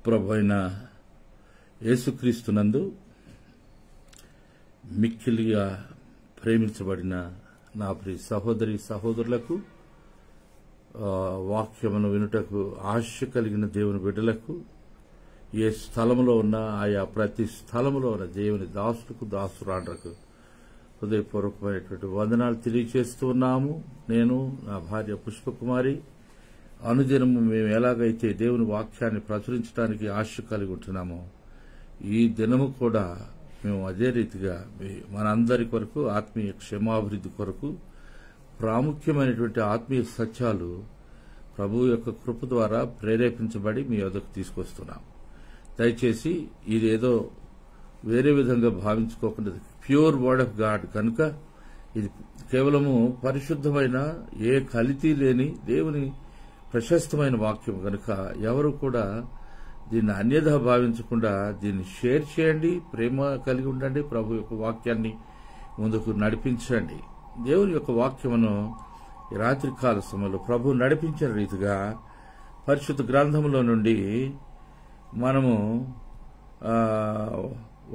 ప్రభువైన యేసుక్రీస్తునందు మిక్కిలిగా ప్రేమించబడిన నా ప్రియ సహోదరి సహోదరులకు, వాక్యమును వినుటకు ఆశ కలిగిన దేవుని బిడ్డలకు, ఏ స్థలంలో ఉన్నా ఆయా ప్రతి స్థలంలో ఉన్న దేవుని దాసులకు దాసురాండ్రకు హృదయపూర్వకమైనటువంటి వందనాలు తెలియజేస్తూ ఉన్నాము. నేను, నా భార్య పుష్పకుమారి అనుదినము మేము ఎలాగైతే దేవుని వాక్యాన్ని ప్రచురించడానికి ఆశ కలిగి ఉంటున్నామో, ఈ దినము కూడా మేము అదే రీతిగా మనందరి కొరకు ఆత్మీయ క్షేమాభివృద్ధి కొరకు ప్రాముఖ్యమైనటువంటి ఆత్మీయ సత్యాలు ప్రభువు యొక్క కృప ద్వారా ప్రేరేపించబడి మీ వద్దకు తీసుకొస్తున్నాం. దయచేసి ఇదేదో వేరే విధంగా భావించుకోకుండా ప్యూర్ వర్డ్ ఆఫ్ గాడ్ కనుక ఇది కేవలము పరిశుద్ధమైన ఏ కల్తీ లేని దేవుని ప్రశస్తమైన వాక్యం కనుక ఎవరు కూడా దీన్ని అన్యథా భావించకుండా దీన్ని షేర్ చేయండి, ప్రేమ కలిగి ఉండండి, ప్రభు యొక్క వాక్యాన్ని ముందుకు నడిపించండి. దేవుని యొక్క వాక్యమును ఈ రాత్రికాల సమయంలో ప్రభు నడిపించిన రీతిగా పరిశుద్ధ గ్రంథంలో నుండి మనము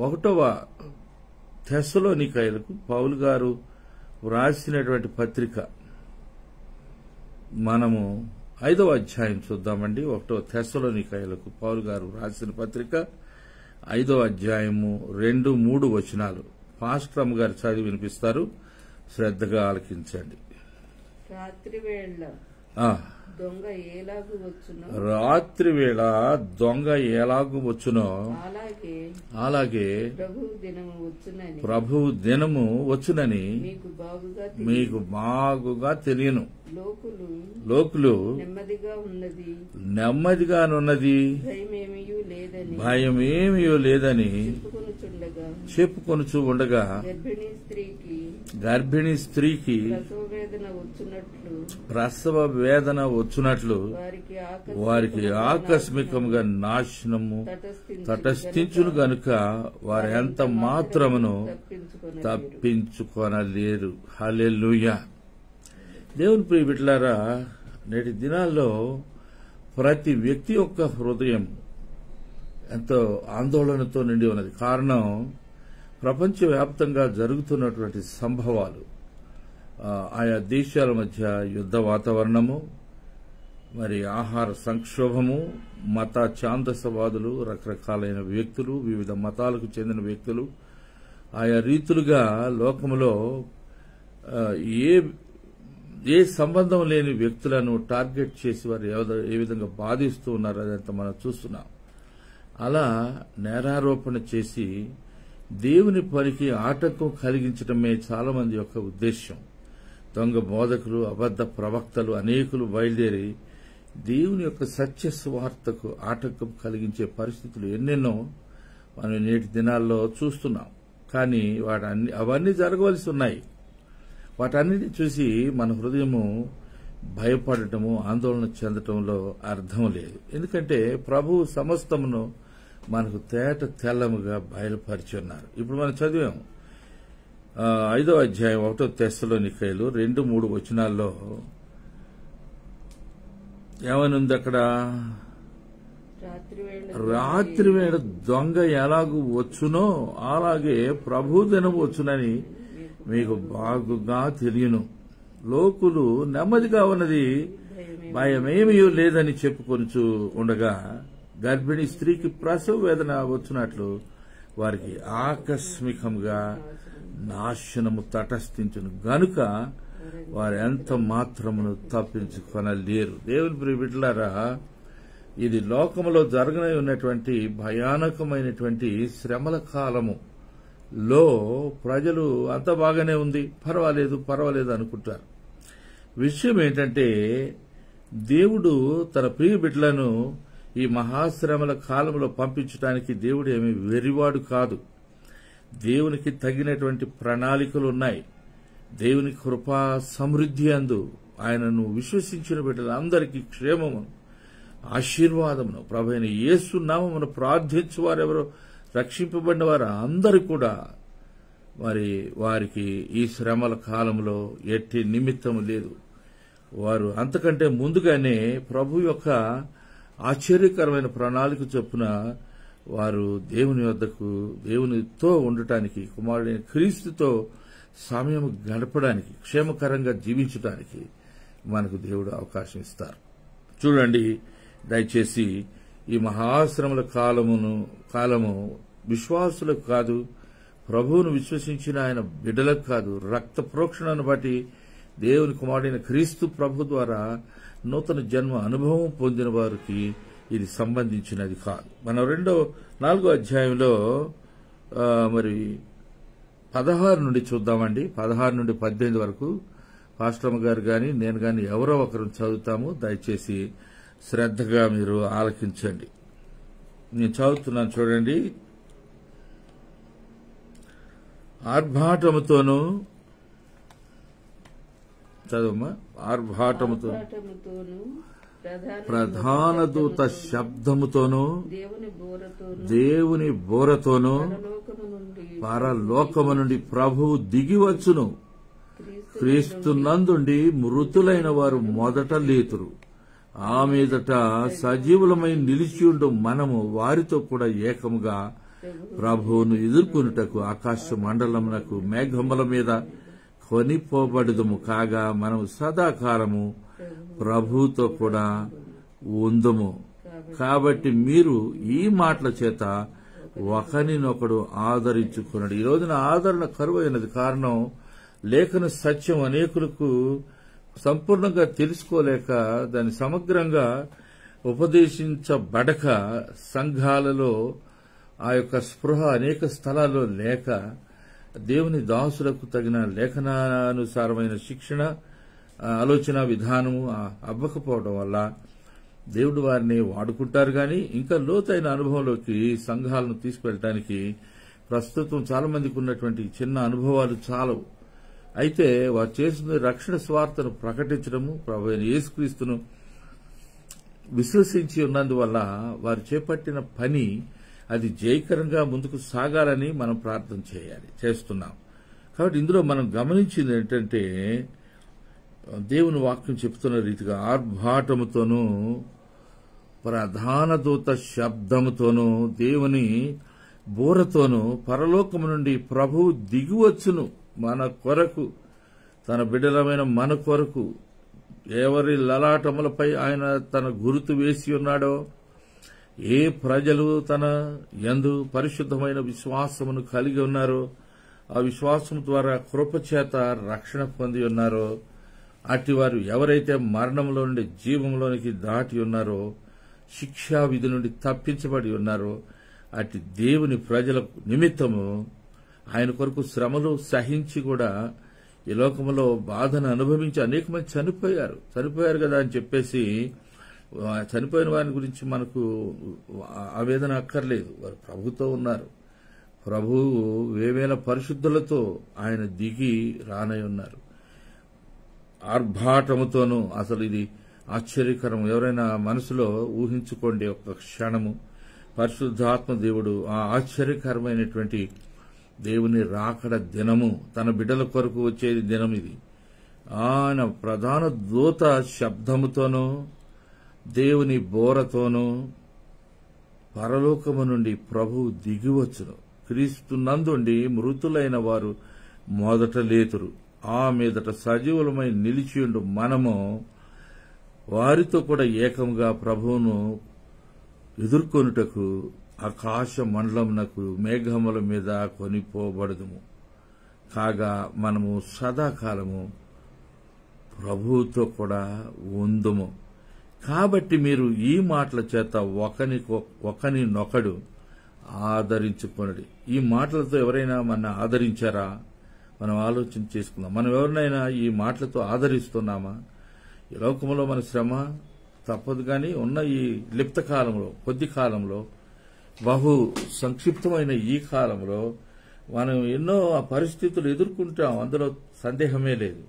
1వ తెస్సలోనికైలకు పౌలు గారు వ్రాసినటువంటి పత్రిక మనము 5వ అధ్యాయం చూద్దామండి. 1వ తెస్సలోనికైలకు పౌలు గారు రాసిన పత్రిక 5వ అధ్యాయము 2, 3 వచనాలు పాస్టర్ అమ్మ గారు చదివి వినిపిస్తారు. శ్రద్ధగా ఆలకించండి. రాత్రి వేళ దొంగ ఎలాగు వచ్చునో అలాగే ప్రభు దినము వచ్చునని మీకు బాగుగా తెలియను. లోకులు నెమ్మదిగానున్నది, భయమేమీ లేదని చెప్పుకొనుచు ఉండగా గర్భిణీ స్త్రీకి ప్రసవ వేదన వచ్చునట్లు వారికి ఆకస్మికంగా నాశనము తటస్థించును గనుక వారు ఎంత మాత్రమును తప్పించుకొనలేరు. హల్లెలూయా. దేవుని ప్రియ బిడ్డలారా, నేటి దినాల్లో ప్రతి వ్యక్తి యొక్క హృదయం ఎంతో ఆందోళనతో నిండి ఉన్నది. కారణం ప్రపంచవ్యాప్తంగా జరుగుతున్నటువంటి సంభవాలు, ఆయా దేశాల మధ్య యుద్ధ వాతావరణము, మరి ఆహార సంక్షోభము, మత ఛాందసవాదులు, రకరకాలైన వ్యక్తులు, వివిధ మతాలకు చెందిన వ్యక్తులు ఆయా రీతులుగా లోకములో ఏ సంబంధం లేని వ్యక్తులను టార్గెట్ చేసి వారు ఏ విధంగా బాధిస్తూ ఉన్నారో అదంతా మనం చూస్తున్నాం. అలా నేరారోపణ చేసి దేవుని పనికి ఆటంకం కలిగించడమే చాలా మంది యొక్క ఉద్దేశ్యం. దొంగ బోధకులు, అబద్ధ ప్రవక్తలు అనేకులు బయలుదేరి దేవుని యొక్క సత్య సువార్తకు ఆటంకం కలిగించే పరిస్థితులు ఎన్నెన్నో మనం నేటి దినాల్లో చూస్తున్నాం. కానీ అవన్నీ జరగవలసి ఉన్నాయి. వాటన్నిటిని చూసి మన హృదయము భయపడటము, ఆందోళన చెందటంలో అర్థం లేదు. ఎందుకంటే ప్రభు సమస్తమును మనకు తేట తెల్లముగా బయలుపరిచి ఉన్నారు. ఇప్పుడు మనం చదివాము 5వ అధ్యాయం 1వ తెస్సలోనికైలు 2, 3 వచనాల్లో ఏమనుంది అక్కడ? రాత్రి వేళ దొంగ ఎలాగూ వచ్చునో అలాగే ప్రభు దినం వచ్చునని మీకు బాగుగా తెలియను. లోకులు నెమ్మదిగా ఉన్నది, భయమేమీ లేదని చెప్పుకొనుచు ఉండగా గర్భిణీ స్త్రీకి ప్రసవ వేదన వచ్చినట్లు వారికి ఆకస్మికంగా నాశనము తటస్థించును గనుక వారు ఎంత మాత్రమును తప్పించుకొనలేరు. దేవుని ప్రియ బిడ్డలారా, ఇది లోకములో జరగనే ఉన్నటువంటి భయానకమైనటువంటి శ్రమల కాలము లో ప్రజలు అంత బాగానే ఉంది, పర్వాలేదు అనుకుంటారు. విషయం ఏంటంటే దేవుడు తన ప్రియ బిడ్డలను ఈ మహాశ్రమల కాలంలో పంపించడానికి దేవుడు ఏమీ వెరివాడు కాదు. దేవునికి తగినటువంటి ప్రణాళికలు ఉన్నాయి. దేవుని కృపా సమృద్ధి అందు ఆయనను విశ్వసించిన బిడ్డలందరికీ క్షేమమును, ఆశీర్వాదమును ప్రభువైన యేసు నామమును ప్రార్థించు వారెవరో రక్షింపబడిన వారు అందరూ కూడా వారికి ఈ శ్రమల కాలంలో ఎట్టి నిమిత్తము లేదు. వారు అంతకంటే ముందుగానే ప్రభు యొక్క ఆశ్చర్యకరమైన ప్రణాళిక చొప్పున వారు దేవుని వద్దకు దేవునితో ఉండటానికి కుమారుడైన క్రీస్తుతో సమయం గడపడానికి క్షేమకరంగా జీవించడానికి మనకు దేవుడు అవకాశం ఇస్తారు. చూడండి, దయచేసి ఈ మహాశ్రమల కాలము విశ్వాసులకు కాదు, ప్రభువును విశ్వసించిన ఆయన బిడ్డలకు కాదు, రక్త ప్రోక్షణను బట్టి దేవుని కుమారుడైన క్రీస్తు ప్రభు ద్వారా నూతన జన్మ అనుభవం పొందిన వారికి ఇది సంబంధించినది కాదు. మనం 4వ అధ్యాయంలో మరి 16 నుండి చూద్దామండి. 16 నుండి 18 వరకు పాస్టర్మ గారు గాని నేను గాని ఎవరో ఒకరు చదువుతాము. దయచేసి శ్రద్ధగా మీరు ఆలకించండి. నేను చదువుతున్నాను, చూడండి. ఆర్భాటముతోనూ చదువమ్మా. ఆర్భాటముతోనూ ప్రధాన దూత శబ్దముతోనూ దేవుని బోరతోనూ పరలోకము నుండి ప్రభువు దిగివచ్చును. క్రీస్తునందుండి మృతులైన వారు మొదట లేతురు. ఆ మీదట సజీవులమై నిలిచియుండు మనము వారితో కూడా ఏకముగా ప్రభువును ఎదుర్కొనుటకు ఆకాశ మండలమునకు మేఘముల మీద కొనిపోబడుదుము. కాగా మనము సదాకాలము ప్రభువుతో కూడా ఉందుము. కాబట్టి మీరు ఈ మాటల చేత ఒకరినొకడు ఆదరించుకున్నాడు. ఈ రోజున ఆదరణ కరువైనది. కారణం, లేఖన సత్యం అనేకులకు సంపూర్ణంగా తెలుసుకోలేక దాన్ని సమగ్రంగా ఉపదేశించబడక సంఘాలలో ఆ యొక్క స్పృహ అనేక స్థలాల్లో లేక దేవుని దాసులకు తగిన లేఖనానుసారమైన శిక్షణ ఆలోచన విధానము అవ్వకపోవడం వల్ల దేవుడు వారిని వాడుకుంటారు. కానీ ఇంకా లోతైన అనుభవంలోకి సంఘాలను తీసుకువెళ్ళటానికి ప్రస్తుతం చాలా మందికి ఉన్నటువంటి చిన్న అనుభవాలు చాలవు. అయితే వారు చేసిన రక్షణ స్వార్థను ప్రకటించడము, ప్రభువైన యేసుక్రీస్తును విశ్వసించి ఉన్నందువల్ల వారు చేపట్టిన పని అది జయకరంగా ముందుకు సాగాలని మనం ప్రార్థన చేస్తున్నాం. కాబట్టి ఇందులో మనం గమనించింది ఏంటంటే, దేవుని వాక్యం చెప్తున్న రీతిగా ఆర్భాటముతోనూ ప్రధాన దూత శబ్దముతోనూ దేవుని బోరతోనూ పరలోకము నుండి ప్రభువు దిగివచ్చును మన కొరకు, తన బిడ్డలమైన మన కొరకు. ఎవరి లలాటములపై ఆయన తన గురుతు వేసి ఉన్నాడో, ఏ ప్రజలు తన యందు పరిశుద్ధమైన విశ్వాసమును కలిగి ఉన్నారో, ఆ విశ్వాసం ద్వారా కృపచేత రక్షణ పొంది ఉన్నారో, అటివారు ఎవరైతే మరణంలో నుండి జీవంలోనికి దాటి ఉన్నారో, శిక్షా విధి నుండి తప్పించబడి ఉన్నారో, అటు దేవుని ప్రజల నిమిత్తము ఆయన కొరకు శ్రమలు సహించి కూడా ఈ లోకంలో బాధను అనుభవించి అనేక మంది చనిపోయారు కదా అని చెప్పేసి చనిపోయిన వారి గురించి మనకు ఆవేదన అక్కర్లేదు. వారు ప్రభుతో ఉన్నారు. ప్రభువు వేవేల పరిశుద్ధులతో ఆయన దిగి రానై ఉన్నారు. ఆర్భాటముతోనూ, అసలు ఇది ఆశ్చర్యకరం. ఎవరైనా మనసులో ఊహించుకోండి ఒక్క క్షణము. పరిశుద్ధాత్మ దేవుడు ఆ ఆశ్చర్యకరమైనటువంటి దేవుని రాకడ దినము, తన బిడ్డల కొరకు వచ్చే దినం ఇది. ఆయన ప్రధాన దూత శబ్దముతోనూ దేవుని బోరతోనూ పరలోకము నుండి ప్రభువు దిగివచ్చును. క్రీస్తునందుండి మృతులైన వారు మొదట లేతురు. ఆ మీదట సజీవులమై నిలిచియుండు మనము వారితో కూడా ఏకంగా ప్రభువును ఎదుర్కొనుటకు ఆకాశ మండలమునకు మేఘముల మీద కొనిపోబడదుము. కాగా మనము సదాకాలము ప్రభువుతో కూడా ఉందుము. కాబట్టి మీరు ఈ మాటల చేత ఒకరినొకడు ఆదరించుకొనుడి. ఈ మాటలతో ఎవరైనా మన ఆదరించారా? మనం ఆలోచన చేసుకుందాం. మనం ఎవరినైనా ఈ మాటలతో ఆదరిస్తున్నామా? ఈ లోకంలో మన శ్రమ తప్పదు. కానీ ఉన్న ఈ లిప్త కాలంలో, కొద్ది కాలంలో, బహు సంక్షిప్తమైన ఈ కాలంలో మనం ఎన్నో పరిస్థితులు ఎదుర్కొంటాం. అందులో సందేహమే లేదు.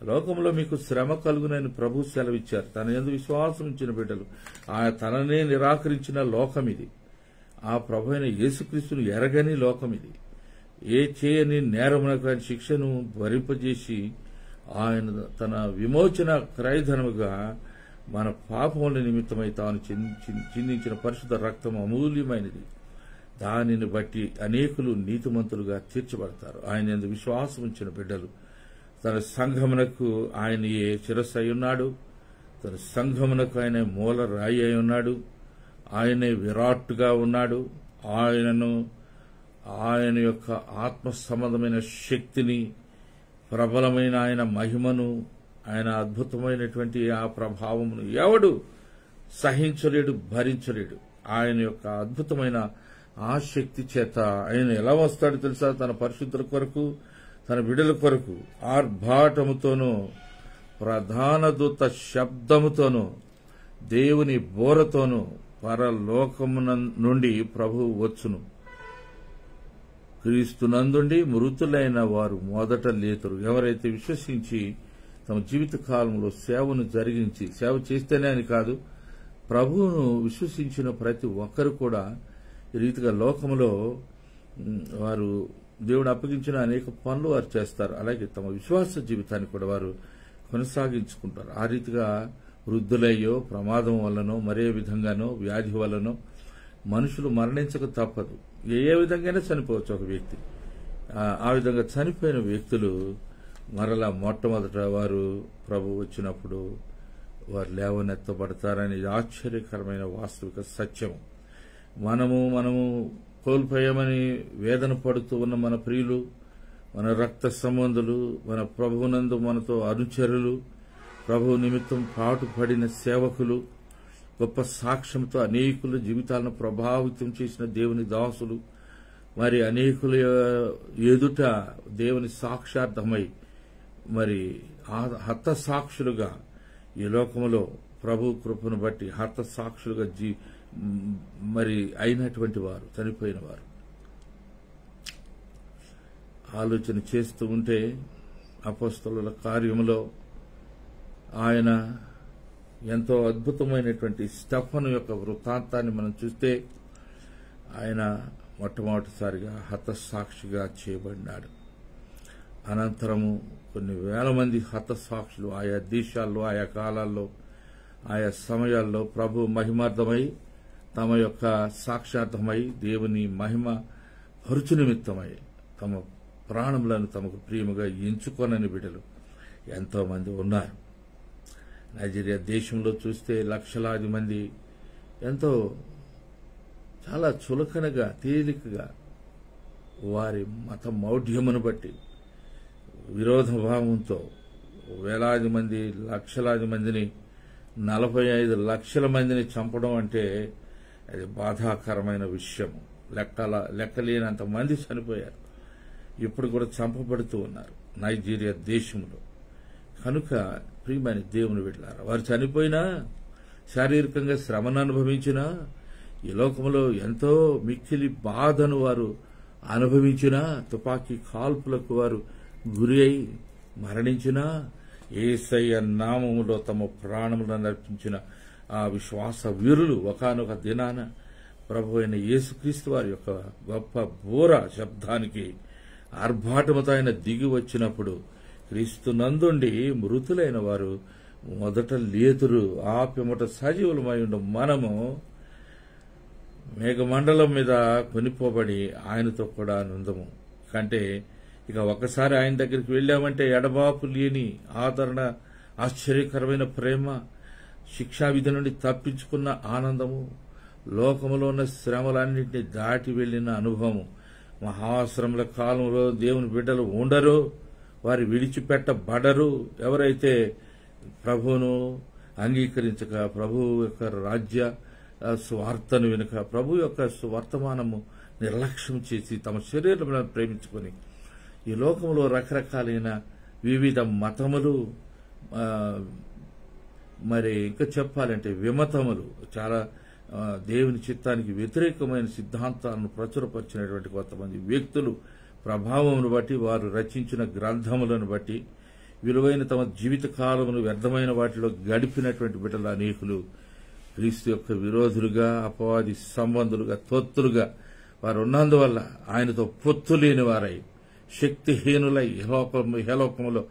లోకంలో మీకు శ్రమ కలుగునని ప్రభు సెలవిచ్చారు. తన యందు విశ్వాసం ఉంచిన బిడ్డలు తననే నిరాకరించిన లోకం ఇది. ఆ ప్రభు అయిన యేసుక్రీస్తును ఎరగని లోకం ఇది. ఏ చేయని నేరమునకు ఆయన శిక్షను భరింపజేసి ఆయన తన విమోచన క్రయధనముగా మన పాపముల నిమిత్తమై తాను చిందించిన పరిశుద్ధ రక్తం అమూల్యమైనది. దానిని బట్టి అనేకులు నీతిమంతులుగా తీర్చబడతారు. ఆయన యందు విశ్వాసం ఉంచిన బిడ్డలు తన సంఘమునకు ఆయనయే శిరస్సు అయి ఉన్నాడు. తన సంఘమునకు ఆయన మూల రాయి అయి ఉన్నాడు. ఆయనే విరాట్గా ఉన్నాడు. ఆయన యొక్క ఆత్మ సంబంధమైన శక్తిని, ప్రబలమైన ఆయన మహిమను, ఆయన అద్భుతమైనటువంటి ఆ ప్రభావమును ఎవడు సహించలేడు, భరించలేడు. ఆయన యొక్క అద్భుతమైన ఆ శక్తి చేత ఆయన ఎలా వస్తాడు తెలుసా? తన పరిశుద్ధుల కొరకు, తన బిడ్డల కొరకు ఆర్భాటముతోనూ ప్రధాన దూత శబ్దముతోనూ దేవుని బోరతోనూ పరలోకమున నుండి ప్రభువు వచ్చును. క్రీస్తునందుండి మృతులైన వారు మొదట లేతురు. ఎవరైతే విశ్వసించి తమ జీవిత కాలంలో సేవను జరిగించి, సేవ చేస్తేనే అని కాదు, ప్రభువును విశ్వసించిన ప్రతి ఒక్కరు కూడా ఈ రీతిగా లోకములో వారు దేవుడు అప్పగించిన అనేక పనులు వారు చేస్తారు. అలాగే తమ విశ్వాస జీవితాన్ని కూడా వారు కొనసాగించుకుంటారు. ఆ రీతిగా వృద్ధులయ్యో, ప్రమాదం వల్లనో, మరే విధంగానో, వ్యాధి వల్లనో మనుషులు మరణించక తప్పదు. ఏ విధంగానే చనిపోవచ్చు ఒక వ్యక్తి. ఆ విధంగా చనిపోయిన వ్యక్తులు మరలా మొట్టమొదట వారు ప్రభు వచ్చినప్పుడు వారు లేవనెత్తబడతారని ఆశ్చర్యకరమైన వాస్తవిక సత్యం. మనము కోల్పోయామని వేదన పడుతూ ఉన్న మన ప్రియులు, మన రక్త సంబంధులు, మన ప్రభువునందు మనతో అనుచరులు, ప్రభు నిమిత్తం పాటుపడిన సేవకులు, గొప్ప సాక్ష్యంతో అనేకుల జీవితాలను ప్రభావితం చేసిన దేవుని దాసులు, మరి అనేకుల ఎదుట దేవుని సాక్షార్థమై మరి హత సాక్షులుగా ఈ లోకంలో ప్రభు కృపను బట్టి హత సాక్షులుగా మరి అయినటువంటి వారు, చనిపోయిన వారు ఆలోచన చేస్తూ ఉంటే అపోస్తలుల కార్యములో ఆయన ఎంతో అద్భుతమైనటువంటి స్టెఫను యొక్క వృత్తాంతాన్ని మనం చూస్తే ఆయన మొట్టమొదటిసారిగా హతసాక్షిగా చేయబడినాడు. అనంతరము కొన్ని వేల మంది హతసాక్షులు ఆయా దేశాల్లో, ఆయా కాలాల్లో, ఆయా సమయాల్లో ప్రభు మహిమార్థమై, తమ యొక్క సాక్షార్థమై, దేవుని మహిమ పరుచు నిమిత్తమై తమ ప్రాణములను తమకు ప్రియముగా ఎంచుకొనని బిడ్డలు ఎంతో మంది ఉన్నారు. నైజీరియా దేశంలో చూస్తే లక్షలాది మంది ఎంతో చాలా చులకనగా, తేలికగా వారి మత మౌఢ్యమును బట్టి విరోధభావంతో వేలాది మంది, లక్షలాది మందిని, 45 లక్షల మందిని చంపడం అంటే అది బాధాకరమైన విషయం. లెక్కలేనంత మంది చనిపోయారు. ఇప్పుడు కూడా చంపబడుతూ ఉన్నారు నైజీరియా దేశంలో. కనుక ప్రియమైన దేవుని బిడ్డలారా, వారు చనిపోయినా, శారీరకంగా శ్రమను అనుభవించినా, ఈ లోకంలో ఎంతో మిక్కిలి బాధను వారు అనుభవించినా, తుపాకీ కాల్పులకు వారు గురి అయి మరణించినా, యేసయ్య నామములో తమ ప్రాణములను అర్పించిన ఆ విశ్వాస వీరులు ఒకానొక దినాన ప్రభు అయిన యేసుక్రీస్తు వారి యొక్క గొప్ప బోర శబ్దానికి ఆర్భాటముతో ఆయన దిగి వచ్చినప్పుడు క్రీస్తునందుండి మృతులైన వారు మొదట లేతురు. ఆ పిమ్మట సజీవులమై ఉండు మనము మేఘమండలం మీద కొనిపోబడి ఆయనతో కూడా నుందము. కంటే ఇక ఒక్కసారి ఆయన దగ్గరికి వెళ్ళామంటే ఎడబాపు లేని ఆదరణ, ఆశ్చర్యకరమైన ప్రేమ, శిక్షావిధి నుండి తప్పించుకున్న ఆనందము, లోకములో ఉన్న శ్రమలన్నింటినీ దాటి వెళ్లిన అనుభవము. మహాశ్రమల కాలంలో దేవుని బిడ్డలు ఉండరు, వారు విడిచిపెట్టబడరు. ఎవరైతే ప్రభువును అంగీకరించక, ప్రభు యొక్క రాజ్య స్వార్థను వెనుక, ప్రభు యొక్క వర్తమానము నిర్లక్ష్యం చేసి తమ శరీరములను ప్రేమించుకొని ఈ లోకంలో రకరకాలైన వివిధ మతములు, మరి ఇంకా చెప్పాలంటే విమతములు, చాలా దేవుని చిత్తానికి వ్యతిరేకమైన సిద్ధాంతాలను ప్రచురపరిచినటువంటి కొంతమంది వ్యక్తులు ప్రభావమును బట్టి, వారు రచించిన గ్రంథములను బట్టి, విలువైన తమ జీవిత కాలమును వ్యర్థమైన వాటిలో గడిపినటువంటి బిడ్డలు అనేకులు క్రీస్తు యొక్క విరోధులుగా, అపవాది సంబంధులుగా, తొత్తులుగా వారు ఉన్నందువల్ల ఆయనతో పొత్తు లేని వారై శక్తిహీనులై ఇహలోకములో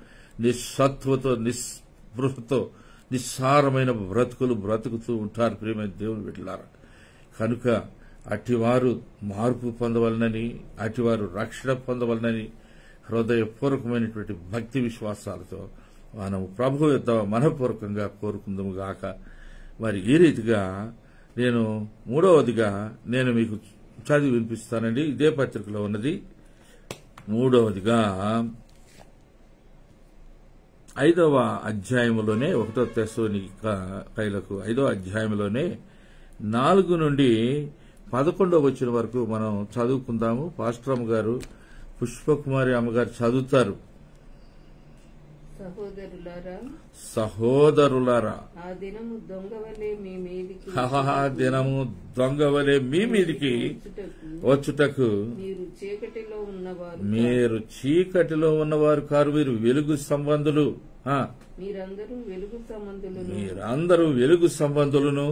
నిస్సత్వతో, నిస్పృహతో నిస్సారమైన బ్రతుకులు బ్రతుకుతూ ఉంటారు ప్రియమైన దేవుని బిడ్డలారా. కనుక అటివారు మార్పు పొందవలనని, అటివారు రక్షణ పొందవలనని హృదయపూర్వకమైనటువంటి భక్తి విశ్వాసాలతో మనం ప్రభు యొక్క మనపూర్వకంగా కోరుకుందాము గాక. మరి ఈ రీతిగా నేను మూడవదిగా నేను మీకు చదివి వినిపిస్తానండి. ఇదే పత్రికలో ఉన్నది. మూడవదిగా 5వ అధ్యాయంలోనే 1 తెస్సలోనికైలకు 5వ అధ్యాయంలోనే 4 నుండి 11వ వచనం వరకు మనం చదువుకుందాము. పాస్టర్ అమ్మగారు పుష్పకుమారి అమ్మగారు చదువుతారు. సహోదరులారా, ఆ దినము దొంగవలే మీ మీదికి వచ్చుటకు మీరు చీకటిలో ఉన్నవారు కారు, మీరు వెలుగు సంబంధులు. మీరందరూ వెలుగు సంబంధులను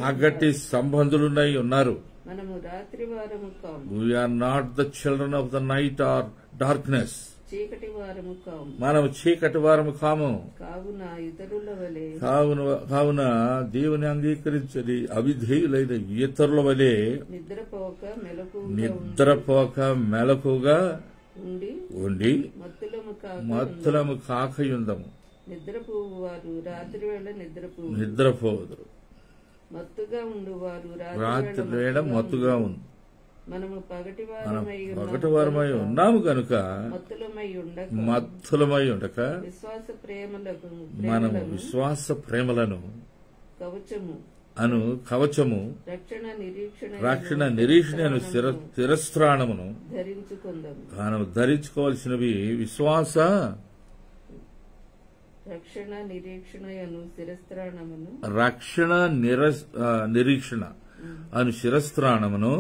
పగటి సంబంధులునై ఉన్నారు. మనము రాత్రి వారము కాము. We are not the children of the night or darkness. చీకటి వారము కాము. మనము చీకటి వారము కాము. కావున ఇతరుల వలె కావున దేవుని అంగీకరించని అవిధేయులైన ఇతరుల వలె నిద్రపోక మెలకుగా ఉండి మత్తులము కాకయుందము. నిద్రపోవారు రాత్రి వేళ నిద్రపోదురు, మత్తుగా ఉండువారు రాత్రి వేళ మత్తుగా ఉంది. మనము పగటివారమై ఉన్నాము కనుక మత్తులమై ఉండక మనము విశ్వాస ప్రేమలను కవచము రక్షణ నిరీక్షణ శిరస్త్రాణమును మనం ధరించుకోవాల్సినవి. విశ్వాస రక్షణ నిరీక్షణ అను శిరస్త్రాణమును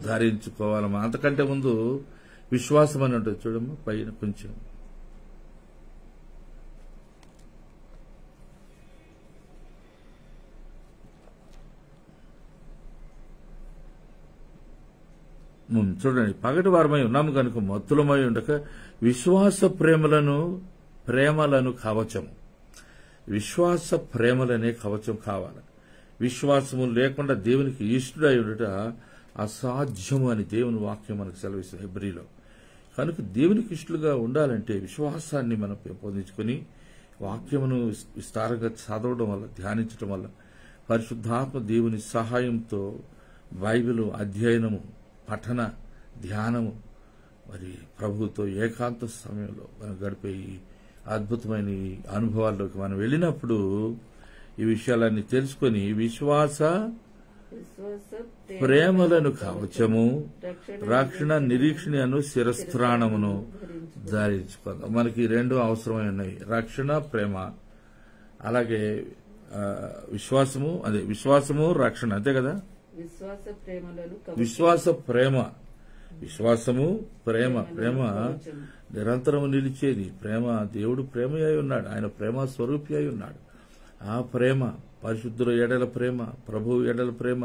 ధరించుకోవాలమ్మా. అంతకంటే ముందు విశ్వాసం అని ఉంటుంది చూడమ్మా పైన కొంచెం. చూడండి, పగటి వారమై ఉన్నాము కనుక మత్తులమై ఉండక విశ్వాస ప్రేమలను కవచము. విశ్వాస ప్రేమలనే కవచం కావాలి. విశ్వాసము లేకుండా దేవునికి ఇష్టడై ఉండట అసాధ్యము అని దేవుని వాక్యం మనకు సెలవిస్తుంది హెబ్రీలో. కనుక దేవునికి ఇష్టలుగా ఉండాలంటే విశ్వాసాన్ని మనం పెంపొందించుకుని వాక్యమును విస్తారంగా చదవడం వల్ల, ధ్యానించడం వల్ల, పరిశుద్ధాత్మ దేవుని సహాయంతో బైబిల్ అధ్యయనము, పఠన, ధ్యానము, మరి ప్రభువుతో ఏకాంత సమయంలో మనం గడిపే ఈ అద్భుతమైన అనుభవాల్లోకి మనం వెళ్ళినప్పుడు ఈ విషయాలన్నీ తెలుసుకుని విశ్వాస ప్రేమలను కవచము రక్షణ నిరీక్షణను శిరస్త్రాణమును ధరించుకుందాం. మనకి రెండు అవసరమై ఉన్నాయి, రక్షణ, ప్రేమ. అలాగే విశ్వాసము, అదే విశ్వాసము రక్షణ, అంతే కదా. విశ్వాసము ప్రేమ నిరంతరము నిలిచేది. ప్రేమ, దేవుడు ప్రేమ అయి ఉన్నాడు, ఆయన ప్రేమ స్వరూపి అయి ఉన్నాడు. ఆ ప్రేమ, పరిశుద్ధుల ఎడల ప్రేమ, ప్రభువు ఎడల ప్రేమ,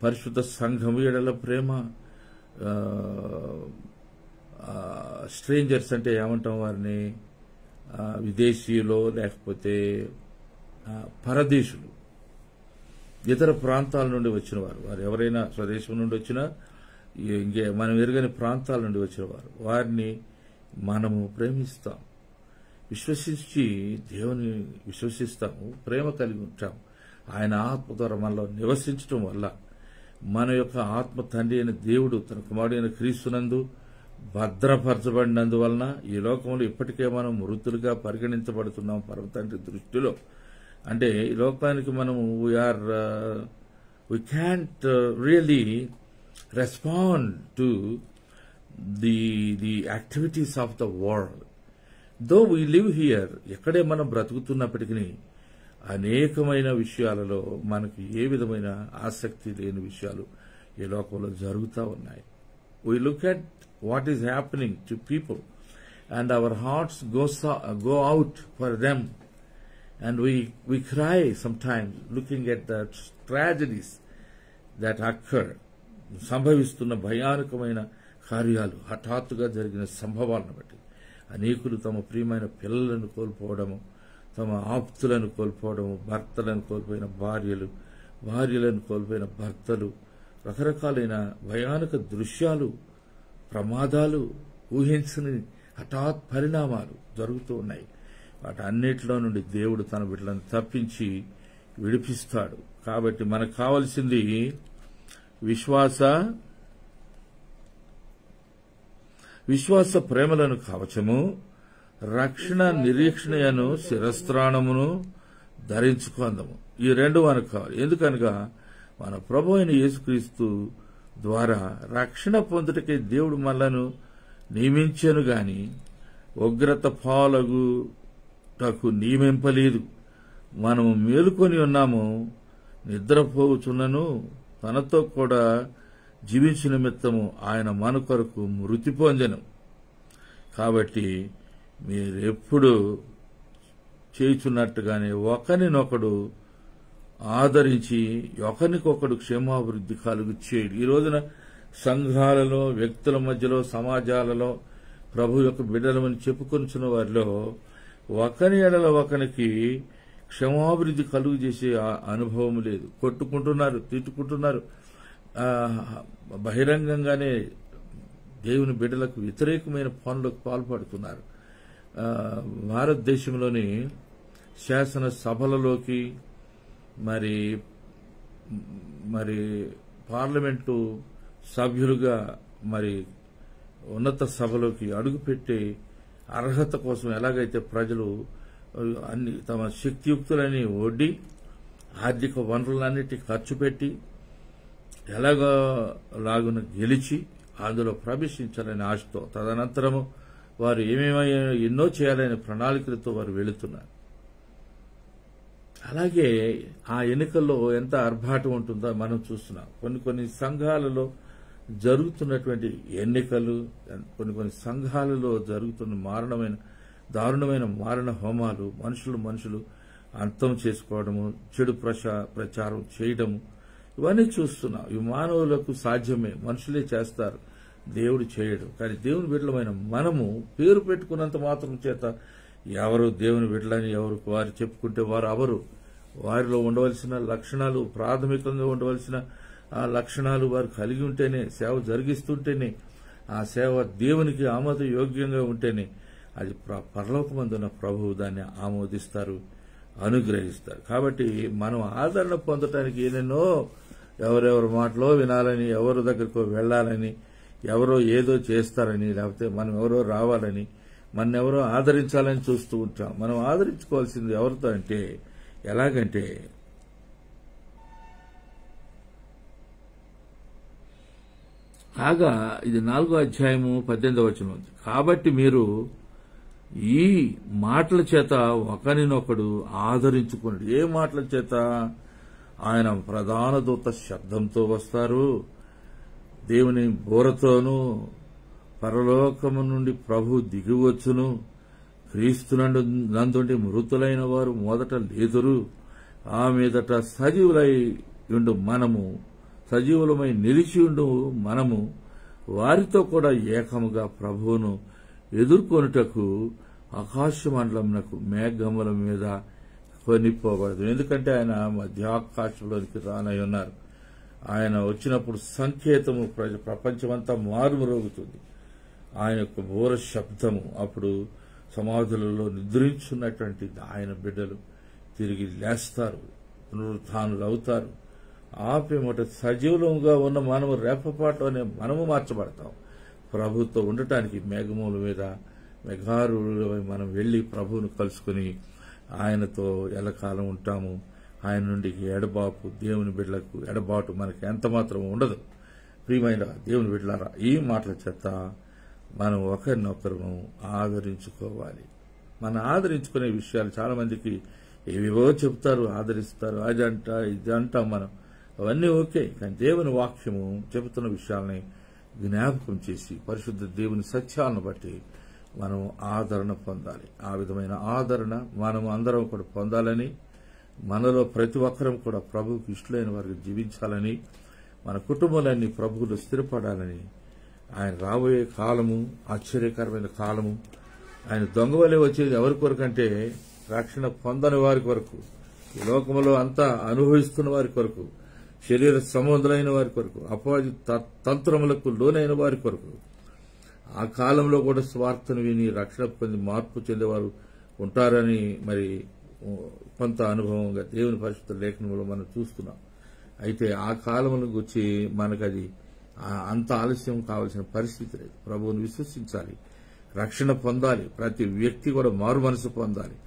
పరిశుద్ధ సంఘము ఎడల ప్రేమ, స్ట్రేంజర్స్ అంటే ఏమంటాం వారిని, విదేశీయులు లేకపోతే పరదేశులు, ఇతర ప్రాంతాల నుండి వచ్చిన వారు ఎవరైనా స్వదేశం నుండి వచ్చినా ఇంకే మనం ఎరుగని ప్రాంతాల నుండి వచ్చిన వారిని మనము ప్రేమిస్తాం, విశ్వసించి దేవుని విశ్వసిస్తాము, ప్రేమ కలిగి ఉంటాము. ఆయన ఆత్మ ద్వారా మనలో నివసించడం వల్ల మన యొక్క ఆత్మ తండ్రి అయిన దేవుడు తన కుమారుడైన క్రీస్తునందు భద్రపరచబడినందువలన ఈ లోకంలో ఇప్పటికే మనం మృతులుగా పరిగణించబడుతున్నాం పరమ తండ్రి దృష్టిలో. అంటే ఈ లోకానికి మనము we can't really respond to the activities of the world. Though we live here, ఎక్కడే మనం బ్రతుకుతున్నప్పటికీ అనేకమైన విషయాలలో మనకు ఏ విధమైన ఆసక్తి లేని విషయాలు ఈ లోకంలో జరుగుతూ ఉన్నాయి. We look at what is happening to people and our hearts go out for them, and we cry sometimes looking at the tragedies that occur. సంభవిస్తున్న భయానకమైన కార్యాలు, హఠాత్తుగా జరిగిన సంభవాలను బట్టి అనేకులు తమ ప్రియమైన పిల్లలను కోల్పోవడము, తమ ఆప్తులను కోల్పోవడం, భర్తలను కోల్పోయిన భార్యలు, భార్యలను కోల్పోయిన భర్తలు, రకరకాలైన భయానక దృశ్యాలు, ప్రమాదాలు, ఊహించని హఠాత్ పరిణామాలు జరుగుతూ ఉన్నాయి. వాటన్నిటిలో నుండి దేవుడు తన బిడ్డలను తప్పించి విడిపిస్తాడు. కాబట్టి మనకు కావలసింది విశ్వాస ప్రేమలను కవచము, రక్షణ నిరీక్షణను శిరస్త్రాణమును ధరించుకుందాము. ఈ రెండు మనకు కావాలి. ఎందుకనగా మన ప్రభు అయిన యేసుక్రీస్తు ద్వారా రక్షణ పొందుటకే దేవుడు మనలను నియమించెను గాని ఉగ్రత పాలగుటకు నియమింపలేదు. మనము మేలుకొని ఉన్నాము, నిద్రపోవుచున్నను తనతో కూడా జీవించిన నిమిత్తము ఆయన మన కొరకు మృతి పొందెను. కాబట్టి మీరెప్పుడు చేయుచున్నట్టుగానే ఒకరినొకడు ఆదరించి ఒకరికొకడు క్షేమాభివృద్ధి కలుగు చేయడు. ఈ రోజున సంఘాలలో, వ్యక్తుల మధ్యలో, సమాజాలలో ప్రభు యొక్క బిడ్డలమని చెప్పుకొనిచున్న వారిలో ఒకరి ఎడల ఒకరికి క్షమాభివృద్ధి కలుగు చేసే అనుభవం లేదు. కొట్టుకుంటున్నారు, తిట్టుకుంటున్నారు, బహిరంగంగానే దేవుని బిడ్డలకు వ్యతిరేకమైన పనులకు పాల్పడుతున్నారు. భారతదేశంలోని శాసన సభలలోకి మరి పార్లమెంటు సభ్యులుగా మరి ఉన్నత సభలోకి అడుగుపెట్టే అర్హత కోసం ఎలాగైతే ప్రజలు అన్ని తమ శక్తియుక్తులని ఒడ్డి ఆర్థిక వనరులన్నిటి ఖర్చు పెట్టి ఎలాగోలాగున గెలిచి అందులో ప్రవేశించాలని ఆశతో తదనంతరము వారు ఎన్నో చేయాలనే ప్రణాళికలతో వారు వెళుతున్నారు. అలాగే ఆ ఎన్నికల్లో ఎంత ఆర్భాటం ఉంటుందో మనం చూస్తున్నాం. కొన్ని సంఘాలలో జరుగుతున్నటువంటి ఎన్నికలు, కొన్ని సంఘాలలో జరుగుతున్న దారుణమైన మారణ హోమాలు, మనుషులు అంతం చేసుకోవడము, చెడు ప్రచారం చేయడము, ఇవన్నీ చూస్తున్నాం. ఇవి మానవులకు సాధ్యమే, మనుషులే చేస్తారు, దేవుడు చేయడు. కానీ దేవుని బిడ్డలమైన మనము పేరు పెట్టుకున్నంత మాత్రం చేత ఎవరు దేవుని బిడ్డలని వారు చెప్పుకుంటే వారిలో ఉండవలసిన లక్షణాలు, ప్రాథమికంగా ఉండవలసిన ఆ లక్షణాలు వారు కలిగి ఉంటేనే, సేవ జరిగిస్తుంటేనే, ఆ సేవ దేవునికి ఆమోదయోగ్యంగా ఉంటేనే అది పరలోకమందున్న ప్రభువు దాన్ని ఆమోదిస్తారు, అనుగ్రహిస్తారు. కాబట్టి మనం ఆదరణ పొందటానికి ఏనేనో ఎవరెవరి మాటలో వినాలని, ఎవరి దగ్గరకు వెళ్లాలని, ఎవరో ఏదో చేస్తారని, లేకపోతే మనం ఎవరో రావాలని, ఎవరో ఆదరించాలని చూస్తూ ఉంటాం. మనం ఆదరించుకోవాల్సింది ఎవరితో అంటే ఎలాగంటే కాగా ఇది 4వ అధ్యాయము 18వ వచనం ఉంది. కాబట్టి మీరు ఈ మాటల చేత ఒకరినొకడు ఆదరించుకున్నాడు. ఏ మాటల చేత? ఆయన ప్రధాన దూత శబ్దంతో వస్తారు, దేవుని బోరతోనూ, పరలోకము నుండి ప్రభు దిగివచ్చును, క్రీస్తునందుండి మృతులైన వారు మొదట లేదురు, ఆ మీదట సజీవులమై నిలిచియుండు మనము వారితో కూడా ఏకముగా ప్రభువును ఎదుర్కొనుటకు ఆకాశమండలమునకు మేఘముల మీద కొనిపోబడదు. ఎందుకంటే ఆయన మధ్యాకాశంలోనికి రానై ఉన్నారు. ఆయన వచ్చినప్పుడు సంకేతము ప్రపంచమంతా మారుమరోగుతుంది. ఆయన యొక్క బోర శబ్దము, అప్పుడు సమాధులలో నిద్రించున్నటువంటి ఆయన బిడ్డలు తిరిగి లేస్తారు, పునరుత్థానులు అవుతారు. ఆపేమట సజీవులంగా ఉన్న మనము రేపపాటులోనే మనము మార్చబడతాం. ప్రభుతో ఉండటానికి మేఘముల మీద మేఘారులమై మనం వెళ్లి ప్రభువును కలుసుకుని ఆయనతో ఎల్లకాలం ఉంటాము. ఆయన నుండి దేవుని బిడ్డలకు ఎడబాటు మనకి ఎంతమాత్రం ఉండదు. ప్రియమైన దేవుని బిడ్డలారా, ఈ మాటల చేత మనం ఒకరినొకరు ఆదరించుకోవాలి. మనం ఆదరించుకునే విషయాలు చాలా మందికి ఏవేవో చెప్తారు, ఆదరిస్తారు, అదంట ఇది అంటాం మనం, అవన్నీ ఓకే. కానీ దేవుని వాక్యము చెబుతున్న విషయాల్ని జ్ఞాపకం చేసి పరిశుద్ధ దేవుని సత్యాలను బట్టి మనం ఆదరణ పొందాలి. ఆ విధమైన ఆదరణ మనం అందరం కూడా పొందాలని, మనలో ప్రతి ఒక్కరం కూడా ప్రభువుకి ఇష్టలైన వారికి జీవించాలని, మన కుటుంబాలన్నీ ప్రభువులో స్థిరపడాలని, ఆయన రాబోయే కాలము ఆశ్చర్యకరమైన కాలము. ఆయన దొంగవలే వచ్చేది ఎవరి కొరకంటే రక్షణ పొందని వారి కొరకు, ఈ లోకంలో అంతా అనుభవిస్తున్న వారి కొరకు, శరీర సంబంధులైన వారి కొరకు, అపవాది తంత్రములకు లోనైన వారి కొరకు, ఆ కాలంలో కూడా స్వార్థను విని రక్షణ పొంది మార్పు చెందేవారు ఉంటారని మరి కొంత అనుభవంగా దేవుని పరిశుద్ధ లేఖనంలో మనం చూస్తున్నాం. అయితే ఆ కాలంలో గురించి మనకది అంత ఆలస్యం కావాల్సిన పరిస్థితి లేదు. ప్రభువుని విశ్వసించాలి, రక్షణ పొందాలి. ప్రతి వ్యక్తి కూడా మారు మనసు పొందాలి.